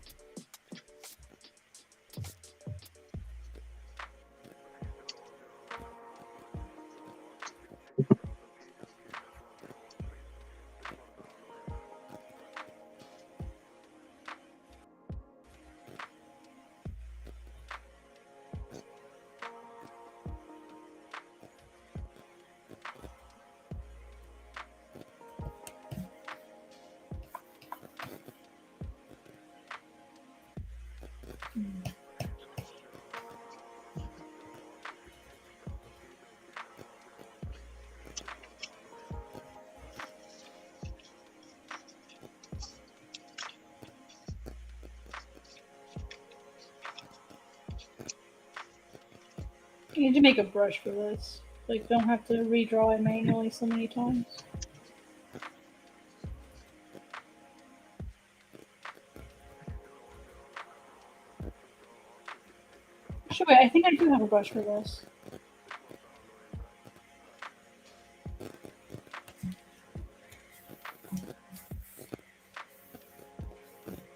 need to make a brush for this. Like, don't have to redraw it manually so many times. Actually, wait, I think I do have a brush for this.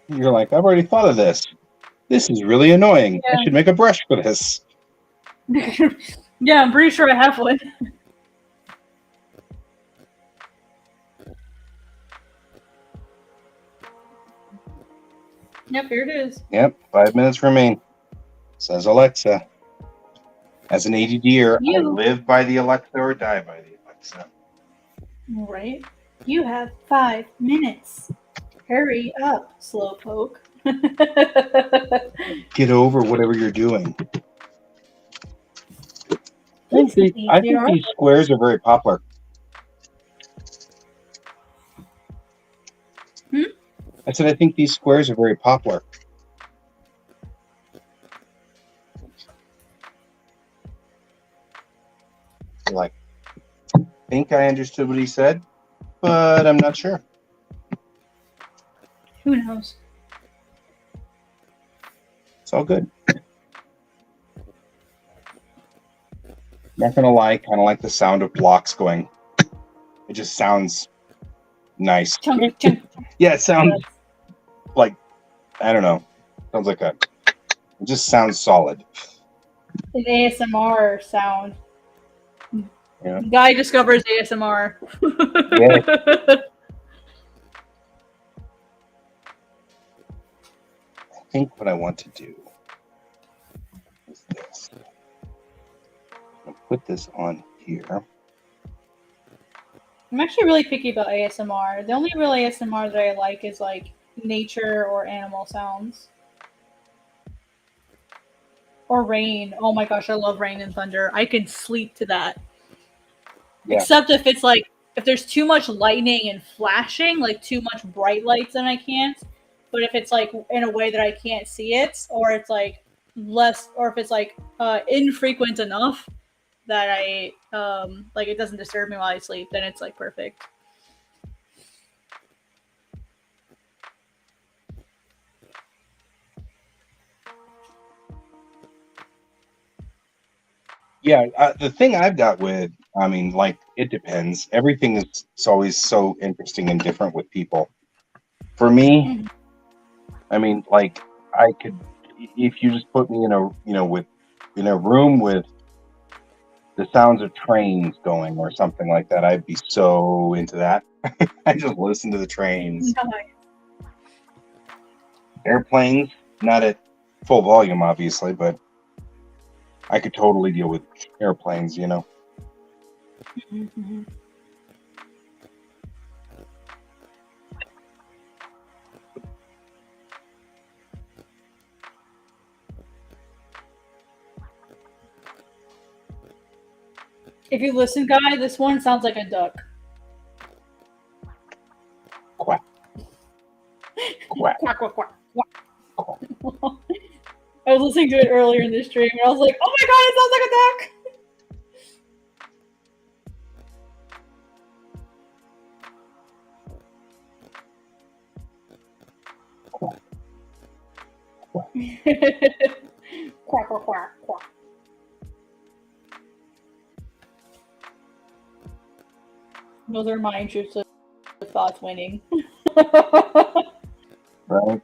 You're like, I've already thought of this. This is really annoying. Yeah. I should make a brush for this. Yeah, I'm pretty sure I have one. Yep, here it is. Yep, 5 minutes remain, says Alexa. As an ADDer, I live by the Alexa or die by the Alexa. Right. You have 5 minutes. Hurry up, slowpoke. Get over whatever you're doing. I think these squares are very popular. I said I think these squares are very popular. Like, I think I understood what he said, but I'm not sure. Who knows? It's all good. Not gonna lie, kind of like the sound of blocks going. It just sounds nice. Chunk, chunk. Yeah, it sounds like, I don't know. Sounds like it just sounds solid. An ASMR sound. Yeah. Guy discovers ASMR. Yeah. I think what I want to do is this. I'll put this on here. I'm actually really picky about ASMR. The only real ASMR that I like is like nature or animal sounds. Or rain. Oh my gosh, I love rain and thunder. I can sleep to that. Yeah. Except if it's like, if there's too much lightning and flashing, like too much bright lights, then I can't. But if it's like in a way that I can't see it, or it's like less, or if it's like infrequent enough that I, like it doesn't disturb me while I sleep, then it's like perfect. Yeah, the thing I've got with, I mean, like, it depends. Everything is always so interesting and different with people. For me, I mean, like, I could, if you just put me in a, in a room with the sounds of trains going or something like that, I'd be so into that. I just listen to the trains. Nice. Airplanes, not at full volume, obviously, but I could totally deal with airplanes, Mm-hmm. If you listen, Guy, this one sounds like a duck. Quack. Quack. Quack, quack, quack, quack. I was listening to it earlier in the stream, and I was like, oh my god, it sounds like a duck! Quack, quack, quack, quack. Those are my intrusive thoughts winning. Right.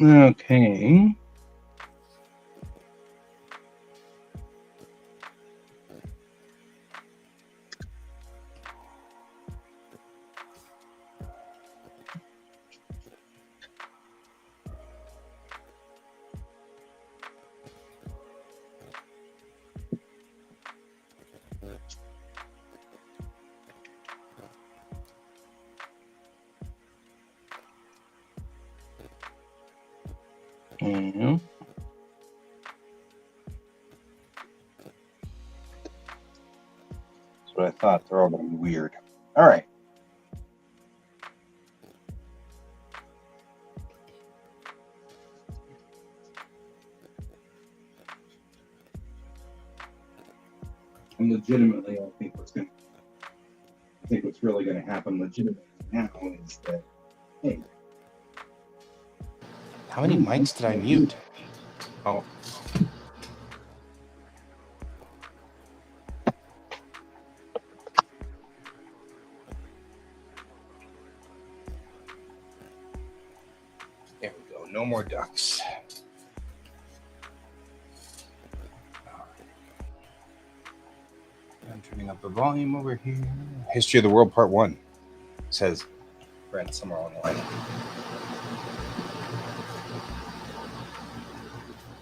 Okay. Mm-hmm. That's what I thought. They're all going to be weird. All right. And legitimately, I think what's really going to happen legitimately now is that, hey, how many mics did I mute? Oh. There we go. No more ducks. I'm turning up the volume over here. History of the World Part 1 says Brent somewhere on the line.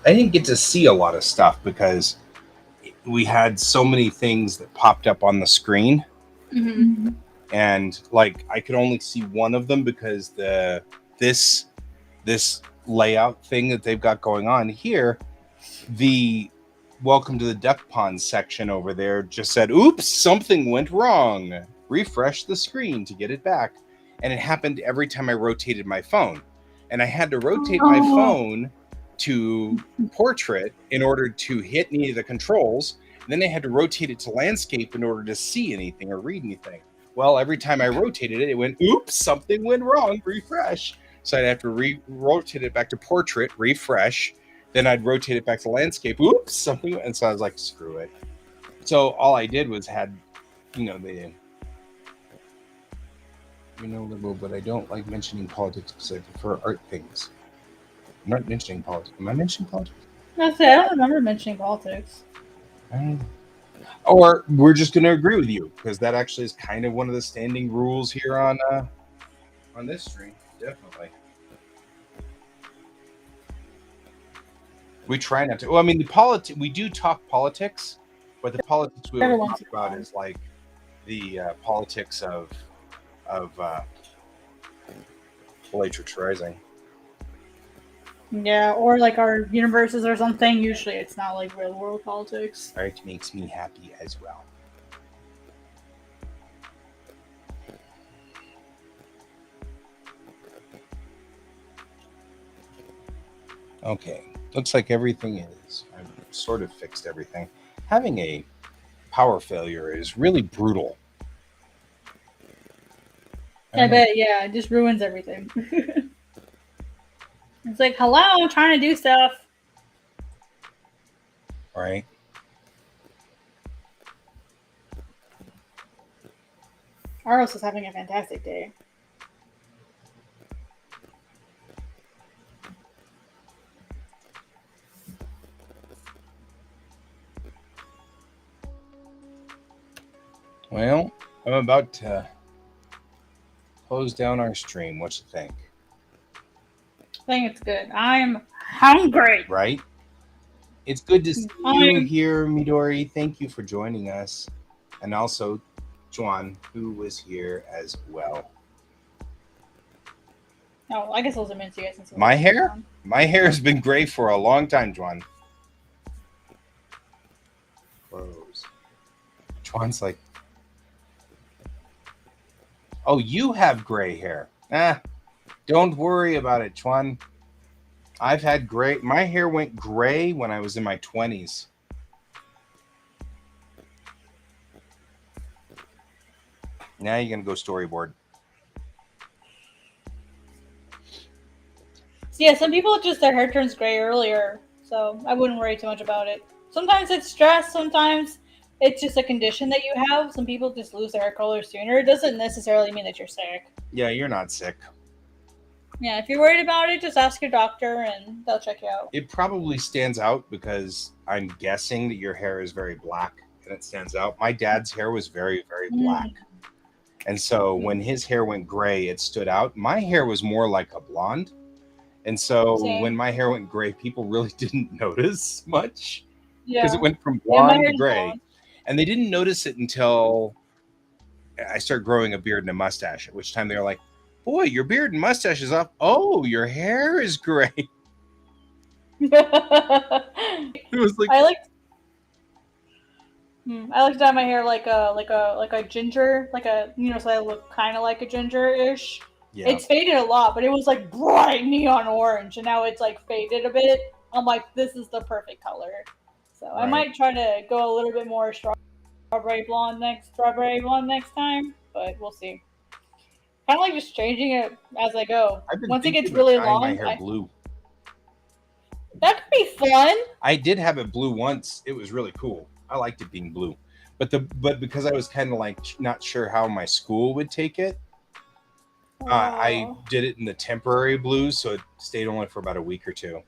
I didn't get to see a lot of stuff because we had so many things that popped up on the screen. Mm-hmm. And like I could only see one of them because this layout thing that they've got going on here, the welcome to the duck pond section over there just said, oops, something went wrong. Refresh the screen to get it back. And it happened every time I rotated my phone. And I had to rotate my phone to portrait in order to hit any of the controls. And then I had to rotate it to landscape in order to see anything or read anything. Well, every time I rotated it, it went, oops, something went wrong, refresh. So I'd have to rotate it back to portrait, refresh. Then I'd rotate it back to landscape. Oops, something. And so I was like, screw it. So all I did was had, the liberal, but I don't like mentioning politics because I prefer art things. I'm not mentioning politics. Am I mentioning politics? I don't remember mentioning politics. Or we're just going to agree with you because that actually is kind of one of the standing rules here on this stream. Definitely. We try not to. Well, I mean, we do talk politics, but the politics we will talk about is like the politics of Bellatrix Rising. Yeah, or like our universes or something. Usually it's not like real world politics. Art makes me happy as well. Okay, looks like everything is. I've sort of fixed everything. Having a power failure is really brutal. I bet, yeah, it just ruins everything. It's like, hello, I'm trying to do stuff. Right. Aros is having a fantastic day. Well, I'm about to close down our stream. What you think? I think it's good. I'm hungry. Right? It's good to see you here, Midori. Thank you for joining us. And also, Juan, who was here as well. Oh, I guess those are meant to you guys. Since my hair? My hair has been gray for a long time, Juan. Close. Juan's like, oh, you have gray hair. Don't worry about it, Juan. I've had gray. My hair went gray when I was in my 20s. Now you're going to go storyboard. So yeah, some people just their hair turns gray earlier, so I wouldn't worry too much about it. Sometimes it's stress, sometimes it's just a condition that you have. Some people just lose their hair color sooner. It doesn't necessarily mean that you're sick. Yeah, you're not sick. Yeah, if you're worried about it, just ask your doctor and they'll check you out. It probably stands out because I'm guessing that your hair is very black and it stands out. My dad's hair was very, very black. And so when his hair went gray, it stood out. My hair was more like a blonde. And so when my hair went gray, people really didn't notice much because it went from blonde to gray. And they didn't notice it until I started growing a beard and a mustache, at which time they were like, boy, your beard and mustache is off. Oh, your hair is gray. It was like I like to dye my hair like a ginger, so I look kind of like a ginger-ish. yeah. It's faded a lot, but it was like bright neon orange, and now it's like faded a bit. I'm like, this is the perfect color. So I Right. might try to go a little bit more strawberry blonde next time, but we'll see. Kind of like just changing it as I go. I've been Once it thinking gets about really dyeing long, my hair blue. that could be fun. I did have it blue once. It was really cool. I liked it being blue, but because I was kind of like not sure how my school would take it, I did it in the temporary blue, so it stayed only for about a week or two.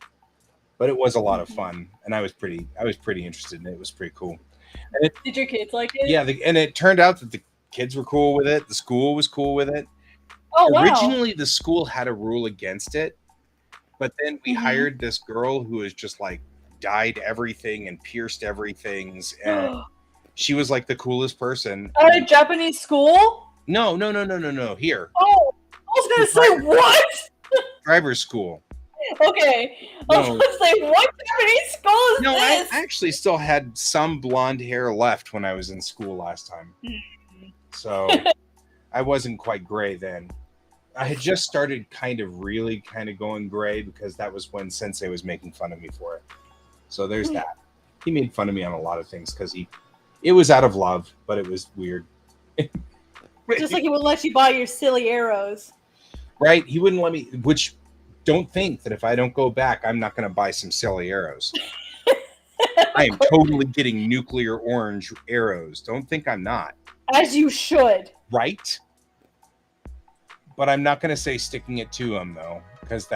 But it was a lot of fun, and I was pretty interested in it. It was pretty cool. And did your kids like it? Yeah, and it turned out that the kids were cool with it. The school was cool with it. Oh, wow. Originally, the school had a rule against it, but then we hired this girl who was just like dyed everything and pierced everything, and she was like the coolest person. At a Japanese school? No. Here. Oh, I was gonna say what? Driver's school. Okay. I was gonna say, what Japanese school is No, this? I actually still had some blonde hair left when I was in school last time. So I wasn't quite gray then. I had just started really going gray because that was when Sensei was making fun of me for it. So there's that. He made fun of me on a lot of things because it was out of love, but it was weird. Just like he wouldn't let you buy your silly arrows. Right? He wouldn't let me, which don't think that if I don't go back, I'm not going to buy some silly arrows. I am totally getting nuclear orange arrows. Don't think I'm not. As you should. Right? But I'm not going to say sticking it to him, though, because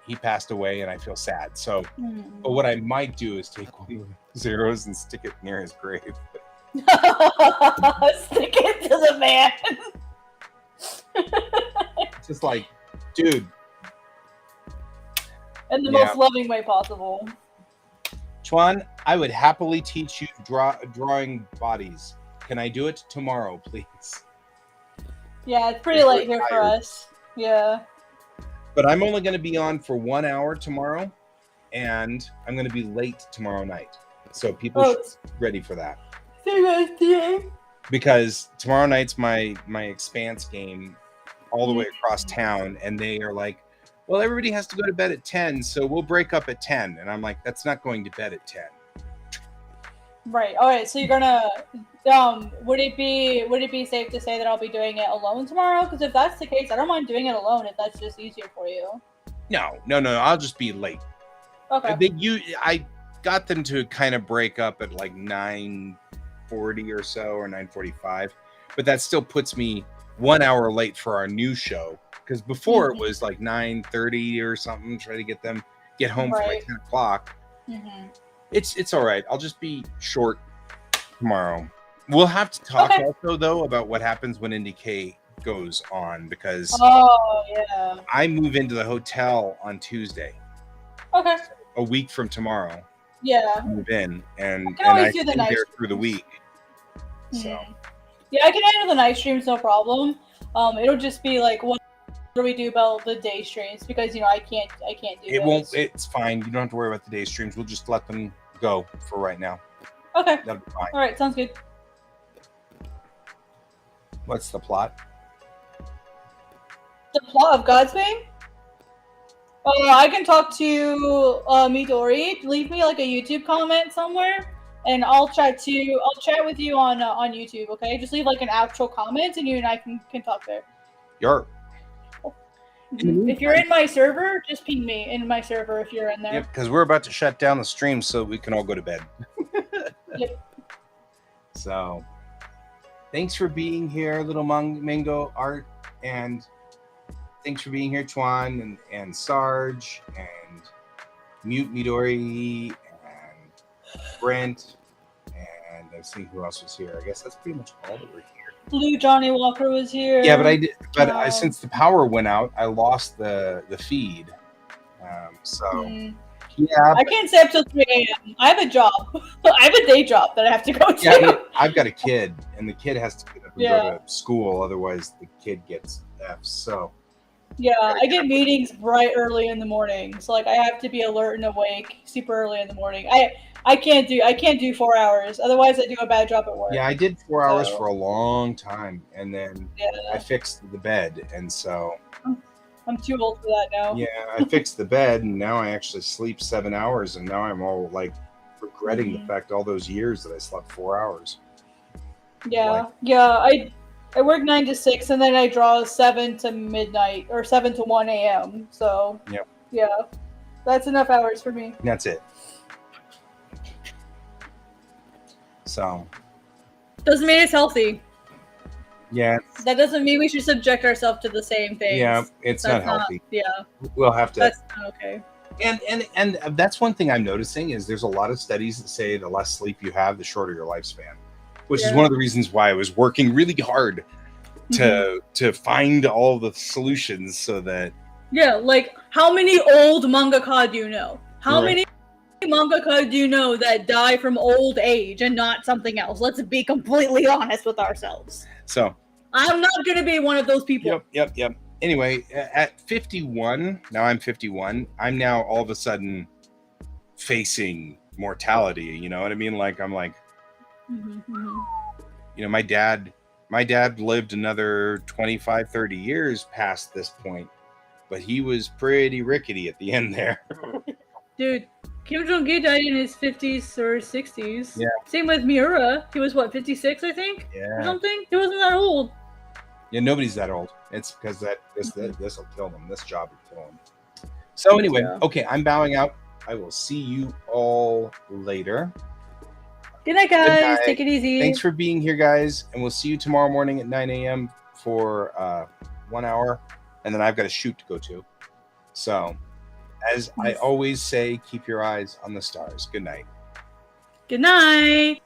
he passed away and I feel sad. So, but what I might do is take one of those arrows and stick it near his grave. Stick it to the man. Just like, dude. In the most loving way possible. Chuan, I would happily teach you drawing bodies. Can I do it tomorrow, please? Yeah, it's pretty late here for us. Yeah. But I'm only going to be on for 1 hour tomorrow, and I'm going to be late tomorrow night. So people should be ready for that. Because tomorrow night's my Expanse game all the way across town, and they are like, well, everybody has to go to bed at 10, so we'll break up at 10. And I'm like, that's not going to bed at 10. Right. All right. So you're gonna. Would it be safe to say that I'll be doing it alone tomorrow? Because if that's the case, I don't mind doing it alone if that's just easier for you. No. I'll just be late. Okay. I got them to kind of break up at like 9:40 or so, or 9:45, but that still puts me 1 hour late for our new show. Because before it was like 9:30 or something. Try to get home for like 10 o'clock. It's all right. I'll just be short tomorrow. We'll have to talk also though about what happens when NDK goes on, because I move into the hotel on Tuesday. Okay. So a week from tomorrow. Yeah. Move in and I stay there through the week. So. Yeah, I can handle the night streams, no problem. It'll just be like, what do we do about the day streams? Because I can't do it. Won't. It's fine. You don't have to worry about the day streams. We'll just let them go for right now. Okay. That'll be fine. All right, sounds good. What's the plot? The plot of Godspeed? I can talk to Midori. Leave me like a YouTube comment somewhere, and I'll chat with you on YouTube. Okay, just leave like an actual comment, and you and I can talk there. If you're in my server, just ping me in my server if you're in there. Yep, because we're about to shut down the stream so we can all go to bed. Yep. So, thanks for being here, little Mango Art, and thanks for being here, Chuan and Sarge and Mute Midori and Brent, and I've seen who else was here. I guess that's pretty much all that we're here. Blue Johnny Walker was here. Yeah, but since the power went out, I lost the feed. Yeah, I can't stay up till 3 a.m. I have a job. I have a day job that I have to go to. Yeah, I've got a kid, and the kid has to get up and go to school. Otherwise, the kid gets F's. So Yeah, I get meetings bright early in the morning, so like I have to be alert and awake super early in the morning. I can't do 4 hours. Otherwise, I do a bad job at work. Yeah, I did 4 hours So, for a long time, and then yeah, I fixed the bed, and so I'm too old for that now. yeah, I fixed the bed, and now I actually sleep 7 hours, and now I'm all like regretting the fact all those years that I slept 4 hours. Yeah, Like, yeah. I work 9 to 6, and then I draw 7 to midnight or 7 to 1 a.m. So Yep. yeah, that's enough hours for me. that's it. So Doesn't mean it's healthy. yeah, That doesn't mean we should subject ourselves to the same things. yeah, it's That's not healthy. Yeah, We'll have to. that's not okay. And that's one thing I'm noticing is there's a lot of studies that say the less sleep you have, the shorter your lifespan, which is one of the reasons why I was working really hard to find all the solutions so that like how many old mangaka do you know? How Right. many mangaka do you know that die from old age and not something else? Let's be completely honest with ourselves. So I'm not gonna be one of those people. Yep. Anyway, at 51, now I'm 51. I'm now all of a sudden facing mortality. You know what I mean? Like I'm like, you know, my dad lived another 25, 30 years past this point, but he was pretty rickety at the end there. Dude, Kim Jong-il died in his 50s or 60s. Yeah. Same with Miura. He was what, 56, I think? Or something? He wasn't that old. Yeah, nobody's that old. It's because this will kill them. This job will kill them. So anyway, okay, I'm bowing out. I will see you all later. Good night, guys. Good night. Take it easy. Thanks for being here, guys. And we'll see you tomorrow morning at 9 a.m. for 1 hour. And then I've got a shoot to go to. So, as I always say, keep your eyes on the stars. Good night. Good night.